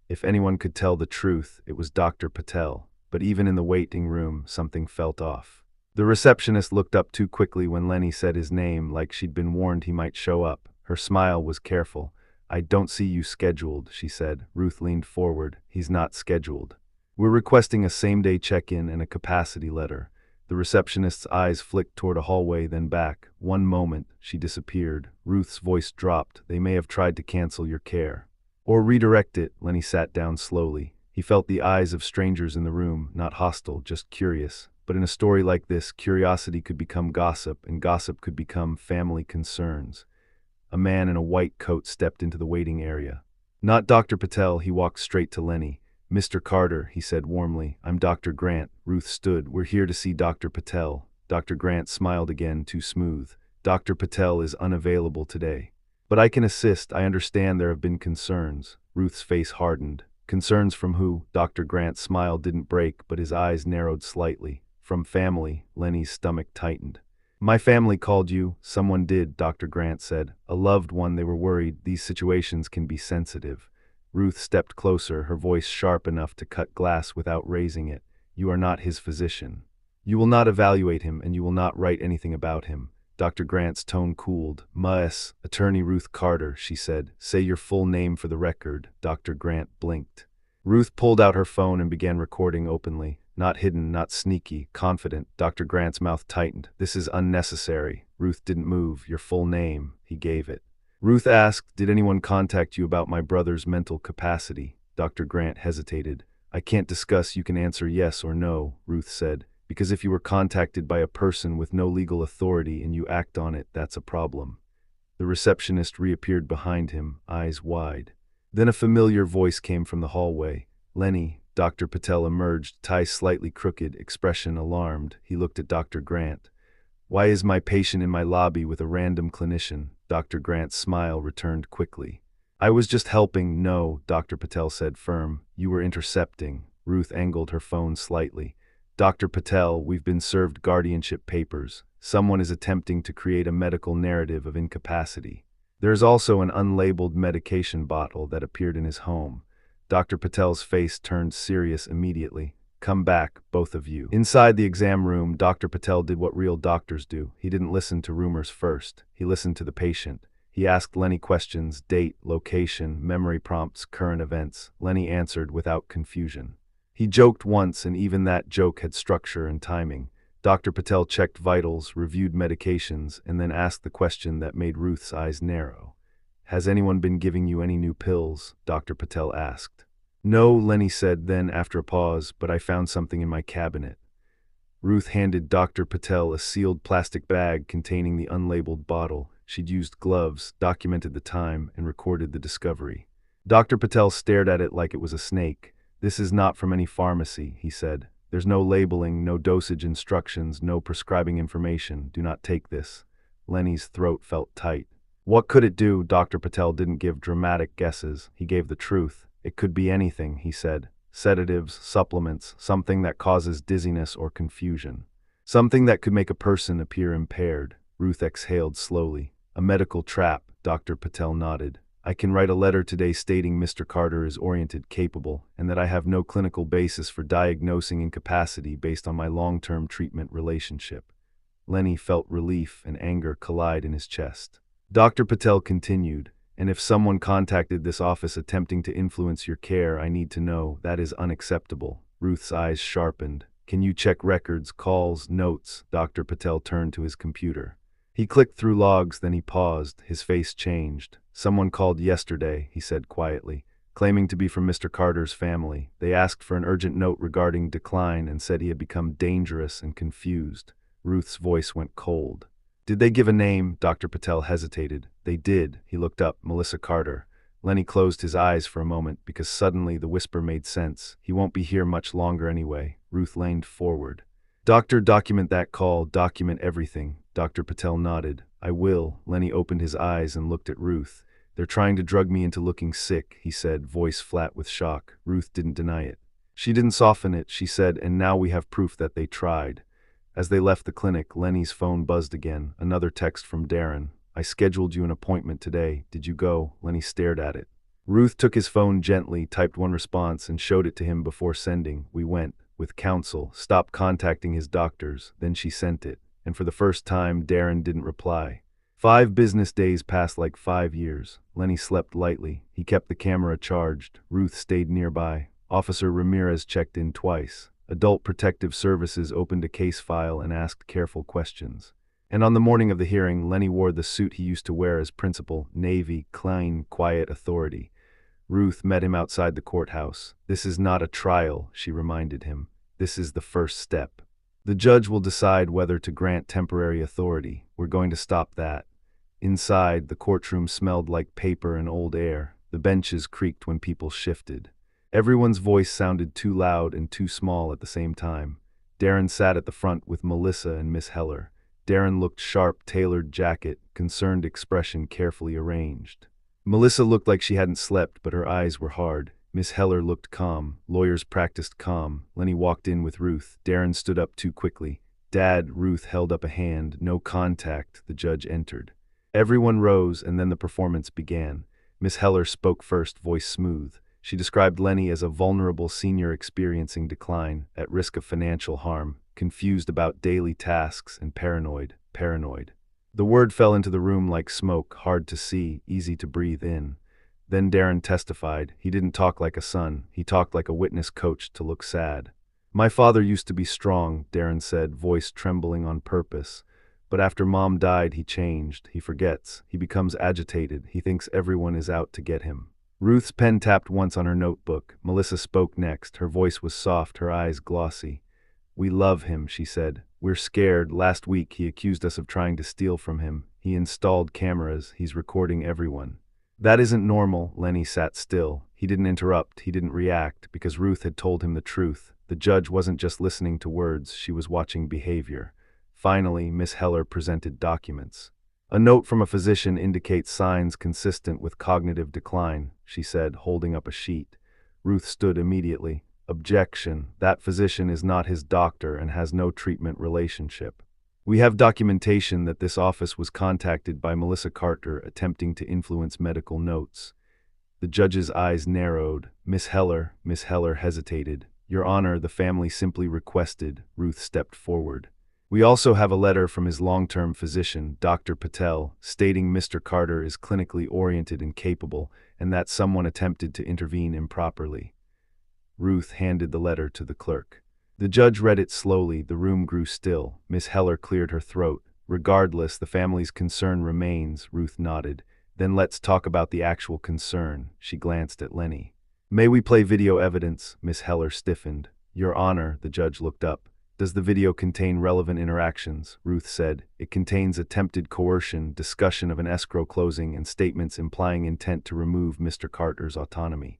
A: If anyone could tell the truth, it was Dr. Patel, but even in the waiting room, something felt off. The receptionist looked up too quickly when Lenny said his name, like she'd been warned he might show up. Her smile was careful. I don't see you scheduled, she said. Ruth leaned forward. He's not scheduled. We're requesting a same-day check-in and a capacity letter. The receptionist's eyes flicked toward a hallway, then back. One moment, she disappeared. Ruth's voice dropped. They may have tried to cancel your care. Or redirect it. Lenny sat down slowly. He felt the eyes of strangers in the room, not hostile, just curious. But in a story like this, curiosity could become gossip, and gossip could become family concerns. A man in a white coat stepped into the waiting area. Not Dr. Patel, he walked straight to Lenny. Mr. Carter, he said warmly, I'm Dr. Grant. Ruth stood. We're here to see Dr. Patel. Dr. Grant smiled again, too smooth. Dr. Patel is unavailable today. But I can assist. I understand there have been concerns. Ruth's face hardened. Concerns from who? Dr. Grant's smile didn't break, but his eyes narrowed slightly. From family. Lenny's stomach tightened. My family called you. Someone did, Dr. Grant said. A loved one. They were worried. These situations can be sensitive. Ruth stepped closer, her voice sharp enough to cut glass without raising it. You are not his physician. You will not evaluate him, and you will not write anything about him. Dr. Grant's tone cooled. Ms. Attorney Ruth Carter, she said. Say your full name for the record. Dr. Grant blinked. Ruth pulled out her phone and began recording openly. Not hidden, not sneaky, confident. Dr. Grant's mouth tightened. This is unnecessary. Ruth didn't move. Your full name. He gave it. Ruth asked, did anyone contact you about my brother's mental capacity? Dr. Grant hesitated. I can't discuss. You can answer yes or no, Ruth said, because if you were contacted by a person with no legal authority and you act on it, that's a problem. The receptionist reappeared behind him, eyes wide. Then a familiar voice came from the hallway. Lenny. Dr. Patel emerged, tie slightly crooked, expression alarmed. He looked at Dr. Grant. Why is my patient in my lobby with a random clinician? Dr. Grant's smile returned quickly. I was just helping. No, Dr. Patel said firm. You were intercepting. Ruth angled her phone slightly. Dr. Patel, we've been served guardianship papers. Someone is attempting to create a medical narrative of incapacity. There is also an unlabeled medication bottle that appeared in his home. Dr. Patel's face turned serious immediately. Come back, both of you. Inside the exam room, Dr. Patel did what real doctors do. He didn't listen to rumors first. He listened to the patient. He asked Lenny questions, date, location, memory prompts, current events. Lenny answered without confusion. He joked once, and even that joke had structure and timing. Dr. Patel checked vitals, reviewed medications, and then asked the question that made Ruth's eyes narrow. Has anyone been giving you any new pills? Dr. Patel asked. No, Lenny said then after a pause, but I found something in my cabinet. Ruth handed Dr. Patel a sealed plastic bag containing the unlabeled bottle. She'd used gloves, documented the time, and recorded the discovery. Dr. Patel stared at it like it was a snake. "This is not from any pharmacy," he said. "There's no labeling, no dosage instructions, no prescribing information. Do not take this." Lenny's throat felt tight. What could it do? Dr. Patel didn't give dramatic guesses. He gave the truth. "It could be anything," he said. "Sedatives, supplements, something that causes dizziness or confusion. Something that could make a person appear impaired." Ruth exhaled slowly. "A medical trap," Dr. Patel nodded. "I can write a letter today stating Mr. Carter is oriented, capable, and that I have no clinical basis for diagnosing incapacity based on my long-term treatment relationship." Lenny felt relief and anger collide in his chest. Dr. Patel continued, "And if someone contacted this office attempting to influence your care, I need to know. That is unacceptable." Ruth's eyes sharpened. "Can you check records, calls, notes?" Dr. Patel turned to his computer. He clicked through logs, then he paused. His face changed. "Someone called yesterday," he said quietly, "claiming to be from Mr. Carter's family. They asked for an urgent note regarding decline and said he had become dangerous and confused." Ruth's voice went cold. "Did they give a name?" Dr. Patel hesitated. "They did." He looked up. "Melissa Carter." Lenny closed his eyes for a moment because suddenly the whisper made sense. "He won't be here much longer anyway." Ruth leaned forward. "Doctor, document that call. Document everything." Dr. Patel nodded. "I will." Lenny opened his eyes and looked at Ruth. "They're trying to drug me into looking sick," he said, voice flat with shock. Ruth didn't deny it. She didn't soften it. She said, "And now we have proof that they tried." As they left the clinic, Lenny's phone buzzed again. Another text from Darren. "I scheduled you an appointment today. Did you go?" Lenny stared at it. Ruth took his phone gently, typed one response, and showed it to him before sending. "We went. With counsel. Stopped contacting his doctors." Then she sent it. And for the first time, Darren didn't reply. 5 business days passed like 5 years. Lenny slept lightly. He kept the camera charged. Ruth stayed nearby. Officer Ramirez checked in twice. Adult Protective Services opened a case file and asked careful questions. And on the morning of the hearing, Lenny wore the suit he used to wear as principal, Navy, clean, quiet authority. Ruth met him outside the courthouse. "This is not a trial," she reminded him. "This is the first step. The judge will decide whether to grant temporary authority. We're going to stop that." Inside, the courtroom smelled like paper and old air. The benches creaked when people shifted. Everyone's voice sounded too loud and too small at the same time. Darren sat at the front with Melissa and Miss Heller. Darren looked sharp, tailored jacket, concerned expression carefully arranged. Melissa looked like she hadn't slept, but her eyes were hard. Miss Heller looked calm. Lawyers practiced calm. Lenny walked in with Ruth. Darren stood up too quickly. "Dad," Ruth held up a hand. "No contact." The judge entered. Everyone rose, and then the performance began. Miss Heller spoke first, voice smooth. She described Lenny as a vulnerable senior experiencing decline, at risk of financial harm, confused about daily tasks, and paranoid. The word fell into the room like smoke, hard to see, easy to breathe in. Then Darren testified. He didn't talk like a son. He talked like a witness coached to look sad. "My father used to be strong," Darren said, voice trembling on purpose. "But after Mom died, he changed. He forgets. He becomes agitated. He thinks everyone is out to get him." Ruth's pen tapped once on her notebook. Melissa spoke next. Her voice was soft, her eyes glossy. "We love him," she said. "We're scared. Last week he accused us of trying to steal from him. He installed cameras. He's recording everyone." "That isn't normal." Lenny sat still. He didn't interrupt. He didn't react, because Ruth had told him the truth. The judge wasn't just listening to words. She was watching behavior. Finally, Miss Heller presented documents. "A note from a physician indicates signs consistent with cognitive decline," she said, holding up a sheet. Ruth stood immediately. "Objection. That physician is not his doctor and has no treatment relationship. We have documentation that this office was contacted by Melissa Carter attempting to influence medical notes." The judge's eyes narrowed. Miss Heller hesitated. "Your Honor, the family simply requested." Ruth stepped forward. "We also have a letter from his long-term physician, Dr. Patel, stating Mr. Carter is clinically oriented and capable, and that someone attempted to intervene improperly." Ruth handed the letter to the clerk. The judge read it slowly. The room grew still. Miss Heller cleared her throat. "Regardless, the family's concern remains," Ruth nodded. "Then let's talk about the actual concern." She glanced at Lenny. "May we play video evidence?" Miss Heller stiffened. "Your Honor," the judge looked up. Does the video contain relevant interactions? Ruth said. It contains attempted coercion, discussion of an escrow closing, and statements implying intent to remove Mr. Carter's autonomy.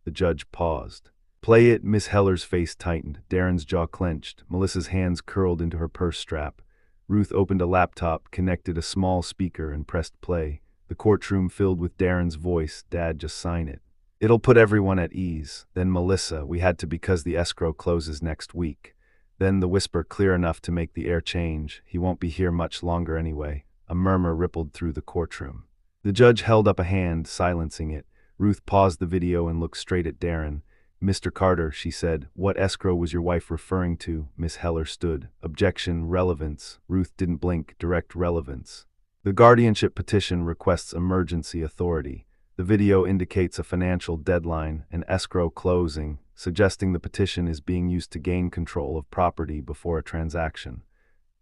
A: The judge paused. Play it. Miss Heller's face tightened. Darren's jaw clenched. Melissa's hands curled into her purse strap. Ruth opened a laptop, connected a small speaker, and pressed play. The courtroom filled with Darren's voice. Dad, just sign it. It'll put everyone at ease. Then Melissa, we had to because the escrow closes next week. Then the whisper clear enough to make the air change. He won't be here much longer anyway. A murmur rippled through the courtroom. The judge held up a hand, silencing it. Ruth paused the video and looked straight at Darren. Mr. Carter, she said, what escrow was your wife referring to? Miss Heller stood. Objection, relevance. Ruth didn't blink. Direct relevance. The guardianship petition requests emergency authority. The video indicates a financial deadline, an escrow closing, suggesting the petition is being used to gain control of property before a transaction.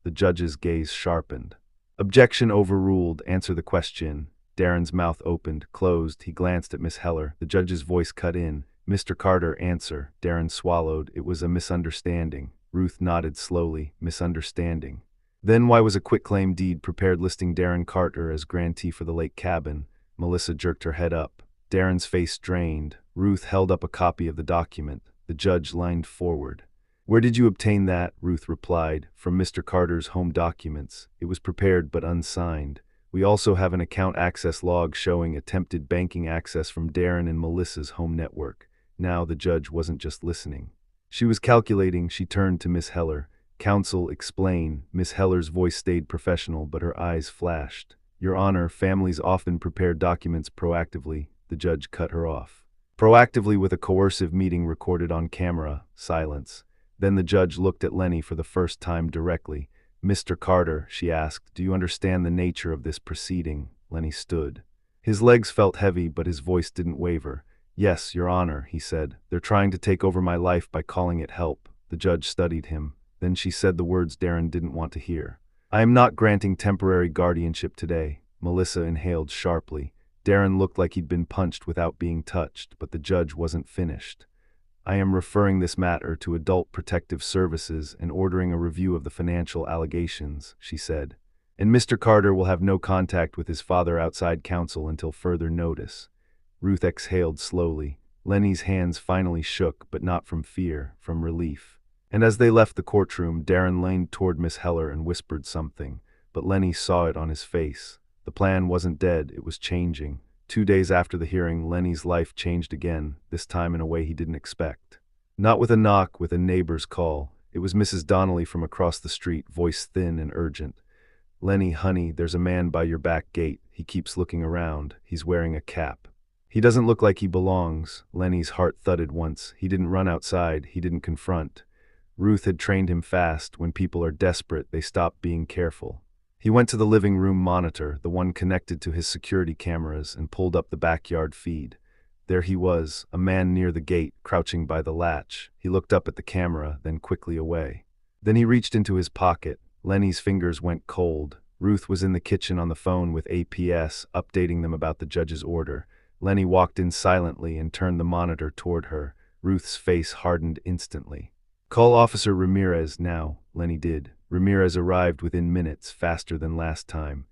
A: The judge's gaze sharpened. Objection overruled. Answer the question. Darren's mouth opened, closed. He glanced at Miss Heller. The judge's voice cut in. Mr. Carter, answer. Darren swallowed. It was a misunderstanding. Ruth nodded slowly. Misunderstanding. Then why was a quitclaim deed prepared listing Darren Carter as grantee for the lake cabin? Melissa jerked her head up. Darren's face drained. Ruth held up a copy of the document. The judge leaned forward. Where did you obtain that? Ruth replied. From Mr. Carter's home documents. It was prepared but unsigned. We also have an account access log showing attempted banking access from Darren and Melissa's home network. Now the judge wasn't just listening. She was calculating. She turned to Miss Heller. Counsel, explain. Miss Heller's voice stayed professional, but her eyes flashed. Your Honor, families often prepare documents proactively. The judge cut her off. Proactively with a coercive meeting recorded on camera. Silence. Then the judge looked at Lenny for the first time directly. Mr. Carter, she asked, do you understand the nature of this proceeding? Lenny stood. His legs felt heavy, but his voice didn't waver. Yes, Your Honor, he said. They're trying to take over my life by calling it help. The judge studied him. Then she said the words Darren didn't want to hear. I am not granting temporary guardianship today. Melissa inhaled sharply. Darren looked like he'd been punched without being touched, but the judge wasn't finished. I am referring this matter to Adult Protective Services and ordering a review of the financial allegations, she said. And Mr. Carter will have no contact with his father outside counsel until further notice. Ruth exhaled slowly. Lenny's hands finally shook, but not from fear, from relief. And as they left the courtroom, Darren leaned toward Miss Heller and whispered something, but Lenny saw it on his face. The plan wasn't dead, it was changing. 2 days after the hearing, Lenny's life changed again, this time in a way he didn't expect. Not with a knock, with a neighbor's call. It was Mrs. Donnelly from across the street, voice thin and urgent. Lenny, honey, there's a man by your back gate. He keeps looking around. He's wearing a cap. He doesn't look like he belongs. Lenny's heart thudded once. He didn't run outside. He didn't confront. Ruth had trained him fast. When people are desperate, they stop being careful. He went to the living room monitor, the one connected to his security cameras, and pulled up the backyard feed. There he was, a man near the gate, crouching by the latch. He looked up at the camera, then quickly away. Then he reached into his pocket. Lenny's fingers went cold. Ruth was in the kitchen on the phone with APS, updating them about the judge's order. Lenny walked in silently and turned the monitor toward her. Ruth's face hardened instantly. Call Officer Ramirez now, Lenny did. Ramirez arrived within minutes, faster than last time.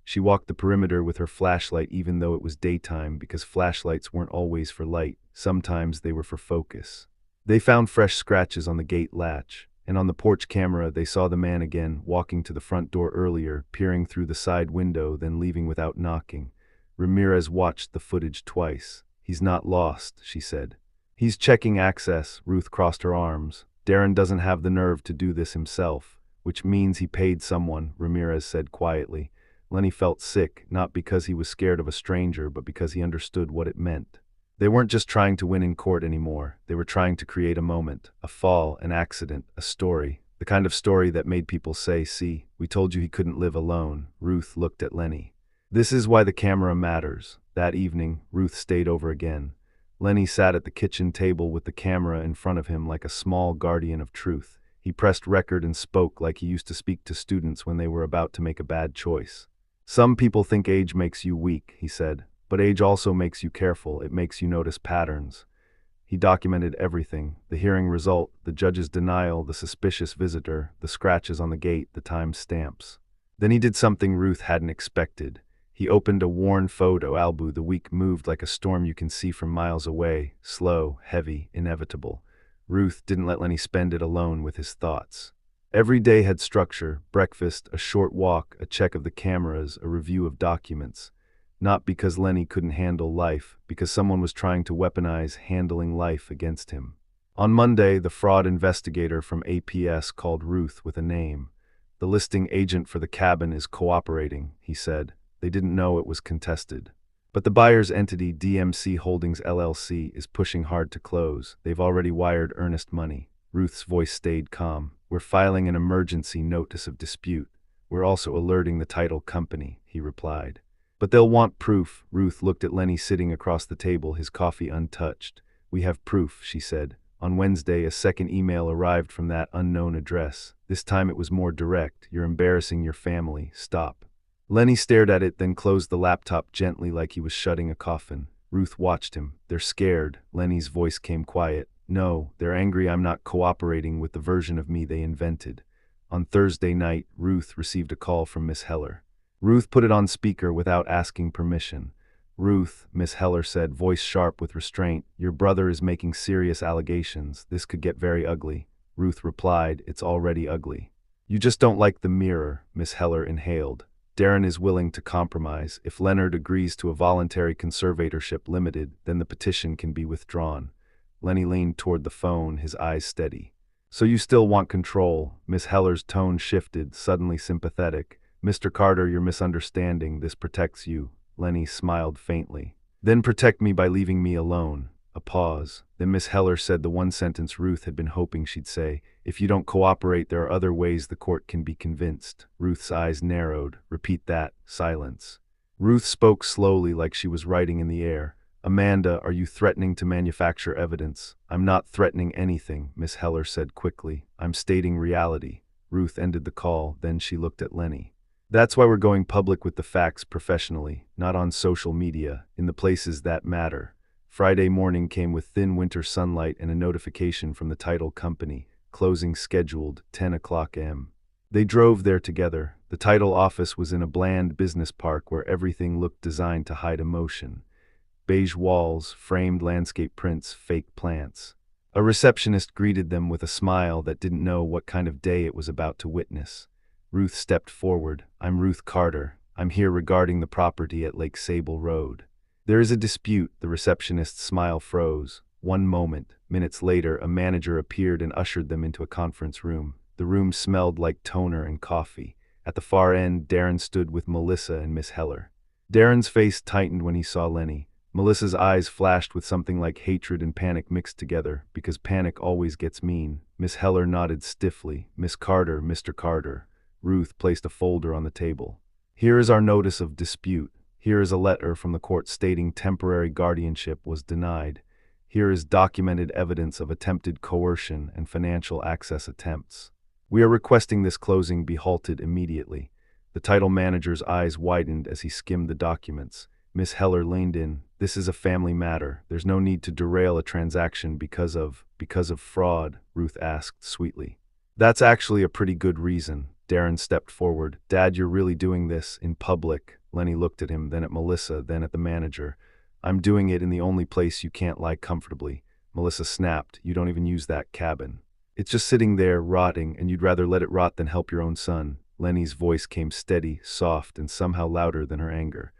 A: She walked the perimeter with her flashlight even though it was daytime, because flashlights weren't always for light. Sometimes they were for focus. They found fresh scratches on the gate latch, and on the porch camera they saw the man again, walking to the front door earlier, peering through the side window, then leaving without knocking. Ramirez watched the footage twice. He's not lost, she said. He's checking access. Ruth crossed her arms. Darren doesn't have the nerve to do this himself, which means he paid someone, Ramirez said quietly. Lenny felt sick, not because he was scared of a stranger, but because he understood what it meant. They weren't just trying to win in court anymore. They were trying to create a moment, a fall, an accident, a story. The kind of story that made people say, see, we told you he couldn't live alone. Ruth looked at Lenny. This is why the camera matters. That evening, Ruth stayed over again. Lenny sat at the kitchen table with the camera in front of him like a small guardian of truth. He pressed record and spoke like he used to speak to students when they were about to make a bad choice. Some people think age makes you weak, he said, but age also makes you careful. It makes you notice patterns. He documented everything: the hearing result, the judge's denial, the suspicious visitor, the scratches on the gate, the time stamps. Then he did something Ruth hadn't expected. He opened a worn photo album. The week moved like a storm you can see from miles away, slow, heavy, inevitable. Ruth didn't let Lenny spend it alone with his thoughts. Every day had structure: breakfast, a short walk, a check of the cameras, a review of documents. Not because Lenny couldn't handle life, because someone was trying to weaponize handling life against him. On Monday, the fraud investigator from APS called Ruth with a name. "The listing agent for the cabin is cooperating," he said. They didn't know it was contested. "But the buyer's entity, DMC Holdings LLC, is pushing hard to close. They've already wired earnest money." Ruth's voice stayed calm. "We're filing an emergency notice of dispute. We're also alerting the title company," he replied. "But they'll want proof." Ruth looked at Lenny sitting across the table, his coffee untouched. "We have proof," she said. On Wednesday, a second email arrived from that unknown address. This time it was more direct. "You're embarrassing your family. Stop." Lenny stared at it, then closed the laptop gently like he was shutting a coffin. Ruth watched him. "They're scared." Lenny's voice came quiet. "No, they're angry I'm not cooperating with the version of me they invented." On Thursday night, Ruth received a call from Miss Heller. Ruth put it on speaker without asking permission. "Ruth," Miss Heller said, voice sharp with restraint, "your brother is making serious allegations. This could get very ugly." Ruth replied, "It's already ugly." "You just don't like the mirror," Miss Heller inhaled. "Darren is willing to compromise. If Leonard agrees to a voluntary conservatorship limited, then the petition can be withdrawn." Lenny leaned toward the phone, his eyes steady. "So you still want control?" Miss Heller's tone shifted, suddenly sympathetic. "Mr. Carter, you're misunderstanding. This protects you." Lenny smiled faintly. "Then protect me by leaving me alone." A pause. Then Miss Heller said the one sentence Ruth had been hoping she'd say: "If you don't cooperate, there are other ways the court can be convinced." Ruth's eyes narrowed. "Repeat that." Silence. Ruth spoke slowly, like she was writing in the air. "Amanda, are you threatening to manufacture evidence?" "I'm not threatening anything," Miss Heller said quickly. "I'm stating reality." Ruth ended the call. Then she looked at Lenny. "That's why we're going public with the facts professionally, not on social media, in the places that matter." Friday morning came with thin winter sunlight and a notification from the title company: closing scheduled, 10 o'clock a.m. They drove there together. The title office was in a bland business park where everything looked designed to hide emotion. Beige walls, framed landscape prints, fake plants. A receptionist greeted them with a smile that didn't know what kind of day it was about to witness. Ruth stepped forward. "I'm Ruth Carter. I'm here regarding the property at Lake Sable Road." "There is a dispute." The receptionist's smile froze. One moment. Minutes later, a manager appeared and ushered them into a conference room. The room smelled like toner and coffee. At the far end, Darren stood with Melissa and Miss Heller. Darren's face tightened when he saw Lenny. Melissa's eyes flashed with something like hatred and panic mixed together, because panic always gets mean. Miss Heller nodded stiffly. "Miss Carter, Mr. Carter." Ruth placed a folder on the table. "Here is our notice of dispute. Here is a letter from the court stating temporary guardianship was denied. Here is documented evidence of attempted coercion and financial access attempts. We are requesting this closing be halted immediately." The title manager's eyes widened as he skimmed the documents. Miss Heller leaned in. "This is a family matter. There's no need to derail a transaction because of fraud," Ruth asked sweetly. "That's actually a pretty good reason." Darren stepped forward. "Dad, you're really doing this in public?" Lenny looked at him, then at Melissa, then at the manager. "I'm doing it in the only place you can't lie comfortably." Melissa snapped. "You don't even use that cabin. It's just sitting there, rotting, and you'd rather let it rot than help your own son." Lenny's voice came steady, soft, and somehow louder than her anger.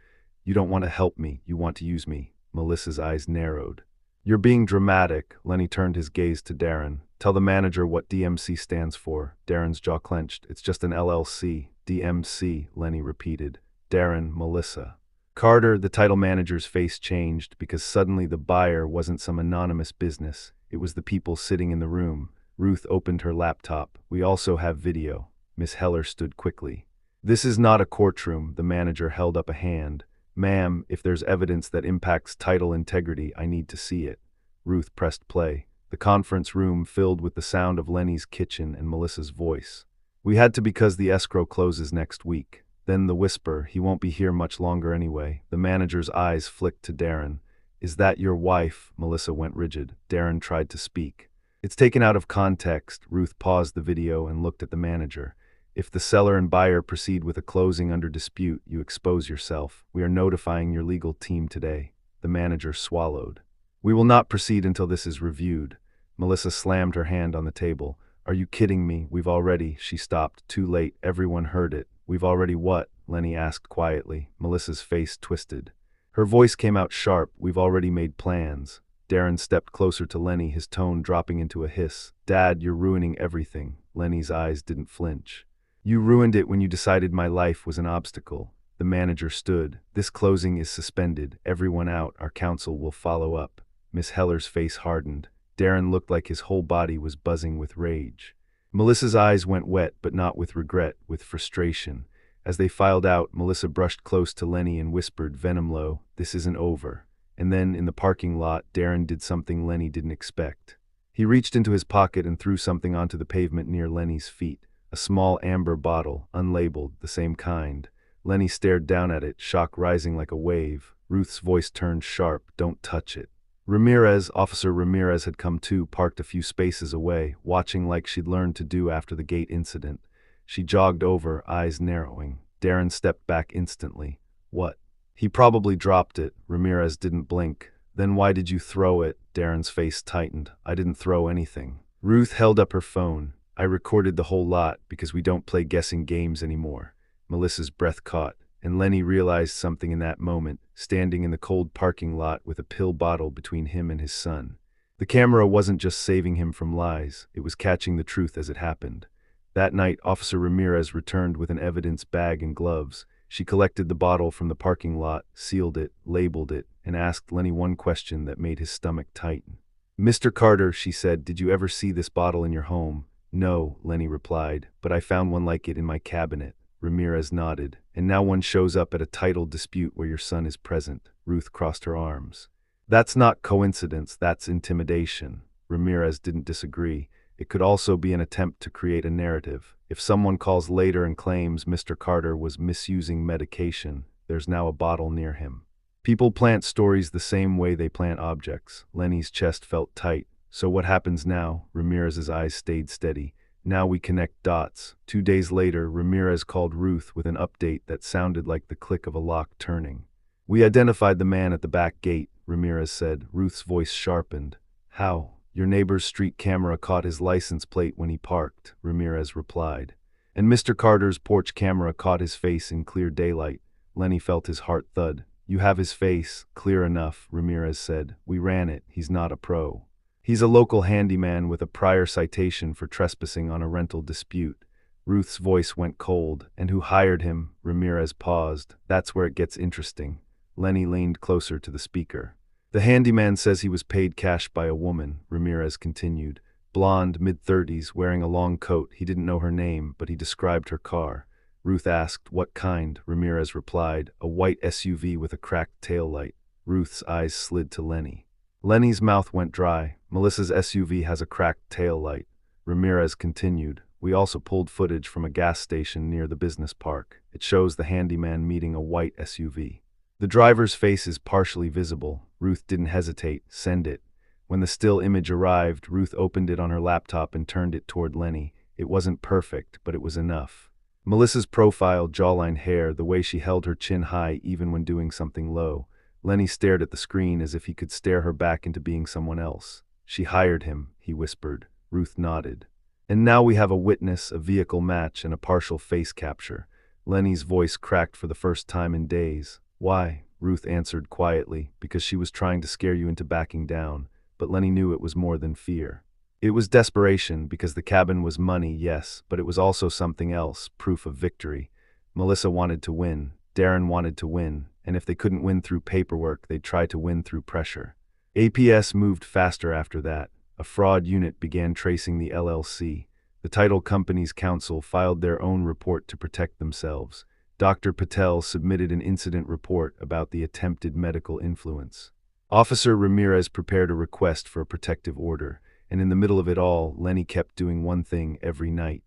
A: "You don't want to help me, you want to use me." Melissa's eyes narrowed. "You're being dramatic." Lenny turned his gaze to Darren. "Tell the manager what DMC stands for." Darren's jaw clenched. "It's just an LLC. DMC, Lenny repeated. Darren, Melissa. Carter, the title manager's face changed because suddenly the buyer wasn't some anonymous business. It was the people sitting in the room. Ruth opened her laptop. "We also have video." Miss Heller stood quickly. "This is not a courtroom." The manager held up a hand. "Ma'am, if there's evidence that impacts title integrity, I need to see it." Ruth pressed play. The conference room filled with the sound of Lenny's kitchen and Melissa's voice. "We had to because the escrow closes next week." Then the whisper, "He won't be here much longer anyway." The manager's eyes flicked to Darren. Is that your wife? Melissa went rigid. Darren tried to speak. It's taken out of context. Ruth paused the video and looked at the manager. If the seller and buyer proceed with a closing under dispute, you expose yourself. We are notifying your legal team today. The manager swallowed. We will not proceed until this is reviewed. Melissa slammed her hand on the table. Are you kidding me? We've already… She stopped. Too late. Everyone heard it. We've already what? Lenny asked quietly. Melissa's face twisted. Her voice came out sharp. We've already made plans. Darren stepped closer to Lenny, his tone dropping into a hiss. Dad, you're ruining everything. Lenny's eyes didn't flinch. You ruined it when you decided my life was an obstacle. The manager stood. This closing is suspended. Everyone out. Our counsel will follow up. Miss Heller's face hardened. Darren looked like his whole body was buzzing with rage. Melissa's eyes went wet, but not with regret, with frustration. As they filed out, Melissa brushed close to Lenny and whispered, venom low, this isn't over. And then, in the parking lot, Darren did something Lenny didn't expect. He reached into his pocket and threw something onto the pavement near Lenny's feet. A small amber bottle, unlabeled, the same kind. Lenny stared down at it, shock rising like a wave. Ruth's voice turned sharp, don't touch it. Officer Ramirez had come too, parked a few spaces away, watching like she'd learned to do after the gate incident. She jogged over, eyes narrowing. Darren stepped back instantly. What? He probably dropped it. Ramirez didn't blink. Then why did you throw it? Darren's face tightened. I didn't throw anything. Ruth held up her phone. I recorded the whole lot because we don't play guessing games anymore. Melissa's breath caught, and Lenny realized something in that moment, standing in the cold parking lot with a pill bottle between him and his son. The camera wasn't just saving him from lies, it was catching the truth as it happened. That night, Officer Ramirez returned with an evidence bag and gloves. She collected the bottle from the parking lot, sealed it, labeled it, and asked Lenny one question that made his stomach tighten. Mr. Carter, she said, did you ever see this bottle in your home? No, Lenny replied, but I found one like it in my cabinet. Ramirez nodded. And now one shows up at a title dispute where your son is present. Ruth crossed her arms. That's not coincidence, that's intimidation. Ramirez didn't disagree. It could also be an attempt to create a narrative. If someone calls later and claims Mr. Carter was misusing medication, there's now a bottle near him. People plant stories the same way they plant objects. Lenny's chest felt tight. So what happens now? Ramirez's eyes stayed steady. Now we connect dots. 2 days later, Ramirez called Ruth with an update that sounded like the click of a lock turning. We identified the man at the back gate, Ramirez said. Ruth's voice sharpened. How? Your neighbor's street camera caught his license plate when he parked, Ramirez replied. And Mr. Carter's porch camera caught his face in clear daylight. Lenny felt his heart thud. You have his face, clear enough, Ramirez said. We ran it. He's not a pro. He's a local handyman with a prior citation for trespassing on a rental dispute. Ruth's voice went cold. And who hired him? Ramirez paused. That's where it gets interesting. Lenny leaned closer to the speaker. The handyman says he was paid cash by a woman, Ramirez continued. Blonde, mid-30s, wearing a long coat. He didn't know her name, but he described her car. Ruth asked, what kind? Ramirez replied, a white SUV with a cracked taillight. Ruth's eyes slid to Lenny. Lenny's mouth went dry. Melissa's SUV has a cracked taillight. Ramirez continued. We also pulled footage from a gas station near the business park. It shows the handyman meeting a white SUV. The driver's face is partially visible. Ruth didn't hesitate. Send it. When the still image arrived, Ruth opened it on her laptop and turned it toward Lenny. It wasn't perfect, but it was enough. Melissa's profile, jawline, hair, the way she held her chin high even when doing something low. Lenny stared at the screen as if he could stare her back into being someone else. She hired him, he whispered. Ruth nodded. And now we have a witness, a vehicle match, and a partial face capture. Lenny's voice cracked for the first time in days. Why? Ruth answered quietly, because she was trying to scare you into backing down. But Lenny knew it was more than fear. It was desperation, because the cabin was money, yes, but it was also something else, proof of victory. Melissa wanted to win. Darren wanted to win. And if they couldn't win through paperwork, they'd try to win through pressure. APS moved faster after that. A fraud unit began tracing the LLC. The title company's counsel filed their own report to protect themselves. Dr. Patel submitted an incident report about the attempted medical influence. Officer Ramirez prepared a request for a protective order, and in the middle of it all, Lenny kept doing one thing every night.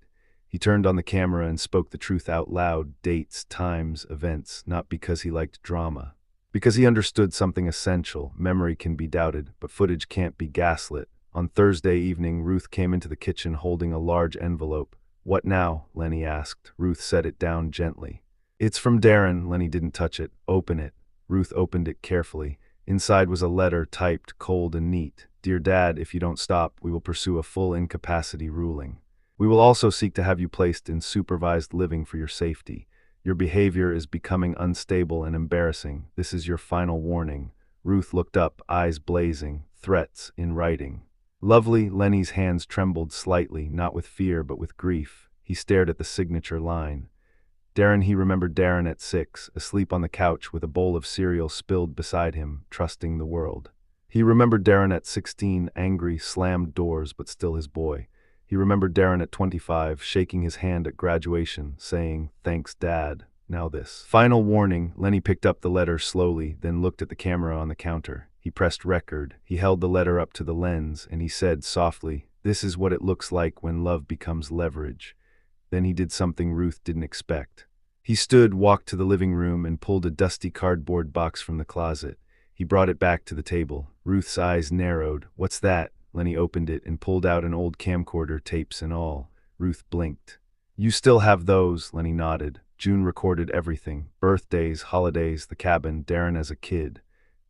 A: He turned on the camera and spoke the truth out loud, dates, times, events, not because he liked drama, Because he understood something essential: memory can be doubted, but footage can't be gaslit. On Thursday evening, Ruth came into the kitchen holding a large envelope. "What now?" Lenny asked. Ruth set it down gently. "It's from Darren." Lenny didn't touch it. "Open it." Ruth opened it carefully. Inside was a letter, typed, cold and neat. "Dear Dad, if you don't stop, we will pursue a full incapacity ruling. We will also seek to have you placed in supervised living for your safety. Your behavior is becoming unstable and embarrassing. This is your final warning." Ruth looked up, eyes blazing. "Threats in writing." "Lovely." Lenny's hands trembled slightly, not with fear but with grief. He stared at the signature line. Darren. He remembered Darren at 6, asleep on the couch with a bowl of cereal spilled beside him, trusting the world. He remembered Darren at 16, angry, slammed doors, but still his boy. He remembered Darren at 25, shaking his hand at graduation, saying, "Thanks, Dad. Now this." Final warning. Lenny picked up the letter slowly, then looked at the camera on the counter. He pressed record. He held the letter up to the lens, and he said softly, "This is what it looks like when love becomes leverage." Then he did something Ruth didn't expect. He stood, walked to the living room, and pulled a dusty cardboard box from the closet. He brought it back to the table. Ruth's eyes narrowed. "What's that?" Lenny opened it and pulled out an old camcorder, tapes and all. Ruth blinked. "You still have those?" Lenny nodded. June recorded everything: birthdays, holidays, the cabin, Darren as a kid.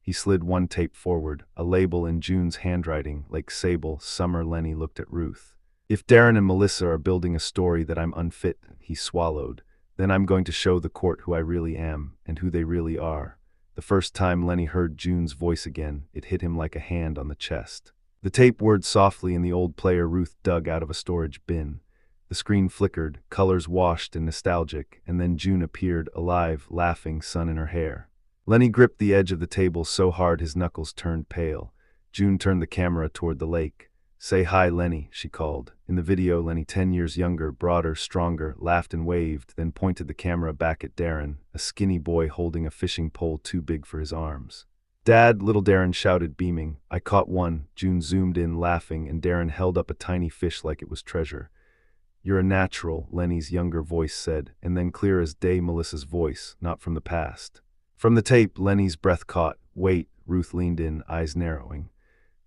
A: He slid one tape forward, a label in June's handwriting, Lake Sable, summer. Lenny looked at Ruth. "If Darren and Melissa are building a story that I'm unfit," he swallowed, "then I'm going to show the court who I really am, and who they really are." The first time Lenny heard June's voice again, it hit him like a hand on the chest. The tape whirred softly in the old player Ruth dug out of a storage bin. The screen flickered, colors washed and nostalgic, and then June appeared, alive, laughing, sun in her hair. Lenny gripped the edge of the table so hard his knuckles turned pale. June turned the camera toward the lake. "Say hi, Lenny," she called. In the video, Lenny, 10 years younger, broader, stronger, laughed and waved, then pointed the camera back at Darren, a skinny boy holding a fishing pole too big for his arms. "Dad," little Darren shouted, beaming. "I caught one." June zoomed in, laughing, and Darren held up a tiny fish like it was treasure. "You're a natural," Lenny's younger voice said, and then clear as day Melissa's voice, not from the past. From the tape, Lenny's breath caught. "Wait." Ruth leaned in, eyes narrowing.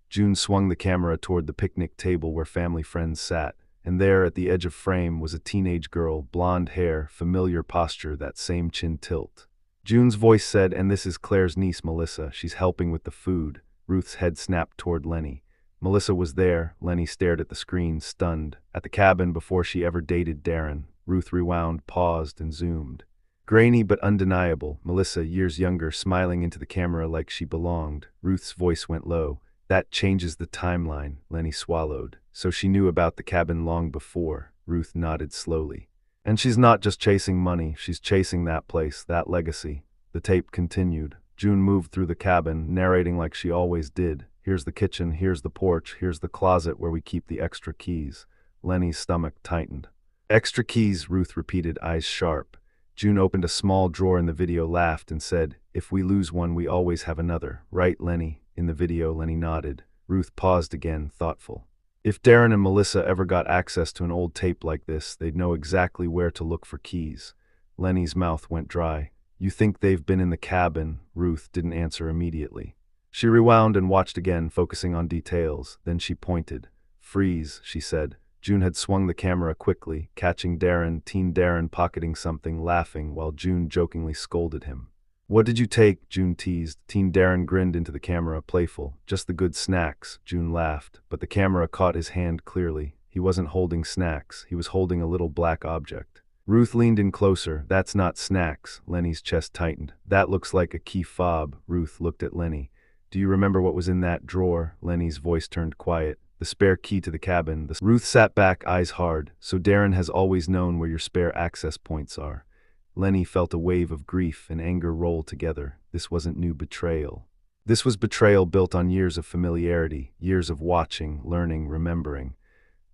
A: June swung the camera toward the picnic table where family friends sat, and there, at the edge of frame, was a teenage girl, blonde hair, familiar posture, that same chin tilt. June's voice said, "And this is Claire's niece, Melissa. She's helping with the food." Ruth's head snapped toward Lenny. Melissa was there. Lenny stared at the screen, stunned. At the cabin before she ever dated Darren. Ruth rewound, paused, and zoomed. Grainy but undeniable. Melissa, years younger, smiling into the camera like she belonged. Ruth's voice went low. "That changes the timeline." Lenny swallowed. "So she knew about the cabin long before." Ruth nodded slowly. "And she's not just chasing money, she's chasing that place, that legacy." The tape continued. June moved through the cabin, narrating like she always did. "Here's the kitchen, here's the porch, here's the closet where we keep the extra keys." Lenny's stomach tightened. "Extra keys," Ruth repeated, eyes sharp. June opened a small drawer in the video, laughed, and said, "If we lose one, we always have another. Right, Lenny?" In the video, Lenny nodded. Ruth paused again, thoughtful. "If Darren and Melissa ever got access to an old tape like this, they'd know exactly where to look for keys." Lenny's mouth went dry. "You think they've been in the cabin?" Ruth didn't answer immediately. She rewound and watched again, focusing on details. Then she pointed. "Freeze," she said. June had swung the camera quickly, catching Darren, teen Darren, pocketing something, laughing, while June jokingly scolded him. "What did you take?" June teased. Teen Darren grinned into the camera, playful. "Just the good snacks." June laughed, but the camera caught his hand clearly. He wasn't holding snacks, he was holding a little black object. Ruth leaned in closer. "That's not snacks." Lenny's chest tightened. "That looks like a key fob." Ruth looked at Lenny. "Do you remember what was in that drawer?" Lenny's voice turned quiet. "The spare key to the cabin." Ruth sat back, eyes hard. "So Darren has always known where your spare access points are." Lenny felt a wave of grief and anger roll together. This wasn't new betrayal. This was betrayal built on years of familiarity, years of watching, learning, remembering.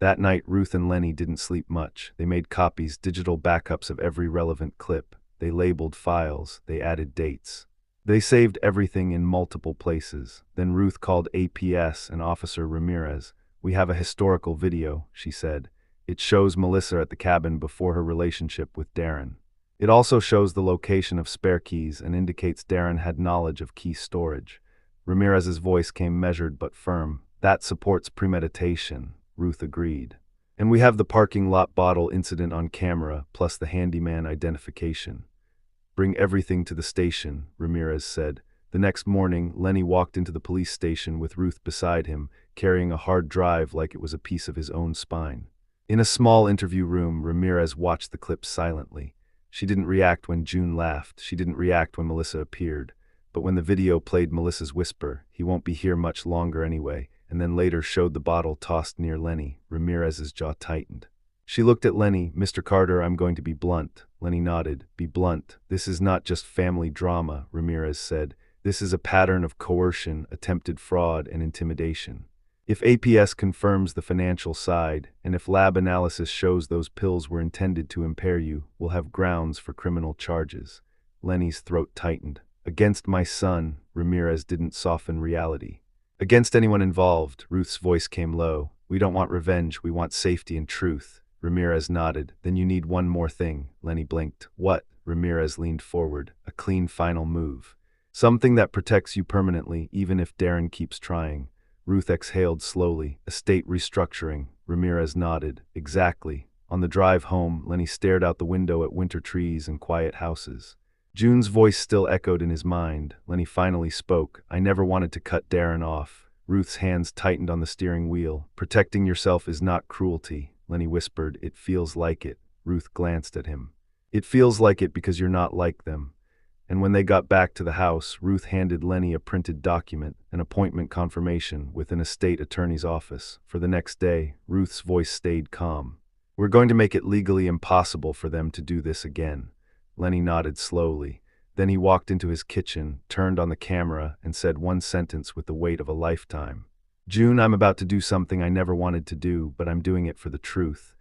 A: That night, Ruth and Lenny didn't sleep much. They made copies, digital backups of every relevant clip. They labeled files. They added dates. They saved everything in multiple places. Then Ruth called APS and Officer Ramirez. "We have a historical video," she said. "It shows Melissa at the cabin before her relationship with Darren." It also shows the location of spare keys and indicates Darren had knowledge of key storage. Ramirez's voice came measured but firm. That supports premeditation, Ruth agreed. And we have the parking lot bottle incident on camera, plus the handyman identification. Bring everything to the station, Ramirez said. The next morning, Lenny walked into the police station with Ruth beside him, carrying a hard drive like it was a piece of his own spine. In a small interview room, Ramirez watched the clip silently. She didn't react when June laughed. She didn't react when Melissa appeared. But when the video played Melissa's whisper, "He won't be here much longer anyway," and then later showed the bottle tossed near Lenny, Ramirez's jaw tightened. She looked at Lenny. "Mr. Carter, I'm going to be blunt." Lenny nodded. "Be blunt. This is not just family drama," Ramirez said. "This is a pattern of coercion, attempted fraud, and intimidation. If APS confirms the financial side, and if lab analysis shows those pills were intended to impair you, we'll have grounds for criminal charges." Lenny's throat tightened. "Against my son," Ramirez didn't soften reality. "Against anyone involved," Ruth's voice came low. "We don't want revenge, we want safety and truth." Ramirez nodded. "Then you need one more thing." Lenny blinked. "What?" Ramirez leaned forward. "A clean final move. Something that protects you permanently, even if Darren keeps trying." Ruth exhaled slowly. "Estate restructuring." Ramirez nodded. "Exactly." On the drive home, Lenny stared out the window at winter trees and quiet houses. June's voice still echoed in his mind. Lenny finally spoke. "I never wanted to cut Darren off." Ruth's hands tightened on the steering wheel. "Protecting yourself is not cruelty," Lenny whispered. "It feels like it." Ruth glanced at him. "It feels like it because you're not like them." And when they got back to the house, Ruth handed Lenny a printed document, an appointment confirmation with an estate attorney's office. For the next day, Ruth's voice stayed calm. "We're going to make it legally impossible for them to do this again." Lenny nodded slowly. Then he walked into his kitchen, turned on the camera, and said one sentence with the weight of a lifetime. "June, I'm about to do something I never wanted to do, but I'm doing it for the truth."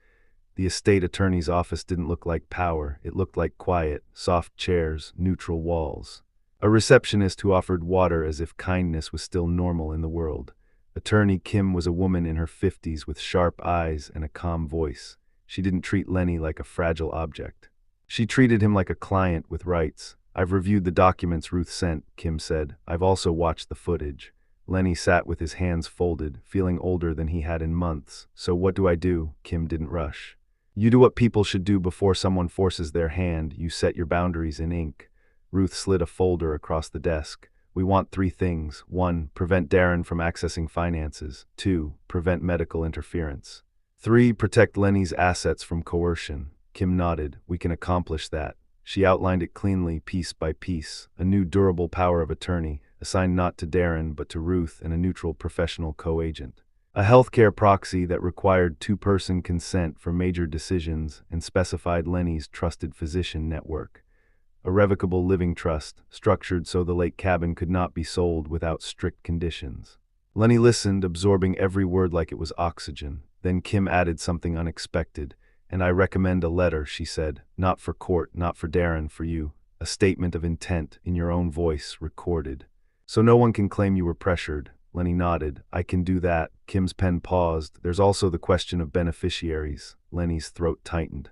A: The estate attorney's office didn't look like power. It looked like quiet, soft chairs, neutral walls. A receptionist who offered water as if kindness was still normal in the world. Attorney Kim was a woman in her 50s with sharp eyes and a calm voice. She didn't treat Lenny like a fragile object. She treated him like a client with rights. "I've reviewed the documents Ruth sent," Kim said. "I've also watched the footage." Lenny sat with his hands folded, feeling older than he had in months. "So what do I do?" Kim didn't rush. "You do what people should do before someone forces their hand. You set your boundaries in ink." Ruth slid a folder across the desk. "We want 3 things. 1. Prevent Darren from accessing finances. 2. Prevent medical interference. 3. Protect Lenny's assets from coercion." Kim nodded. "We can accomplish that." She outlined it cleanly, piece by piece. A new durable power of attorney, assigned not to Darren but to Ruth and a neutral professional co-agent. A healthcare proxy that required 2-person consent for major decisions and specified Lenny's trusted physician network. A revocable living trust, structured so the lake cabin could not be sold without strict conditions. Lenny listened, absorbing every word like it was oxygen. Then Kim added something unexpected. "And I recommend a letter," she said. "Not for court, not for Darren, for you. A statement of intent, in your own voice, recorded. So no one can claim you were pressured." Lenny nodded. "I can do that." Kim's pen paused. "There's also the question of beneficiaries." Lenny's throat tightened.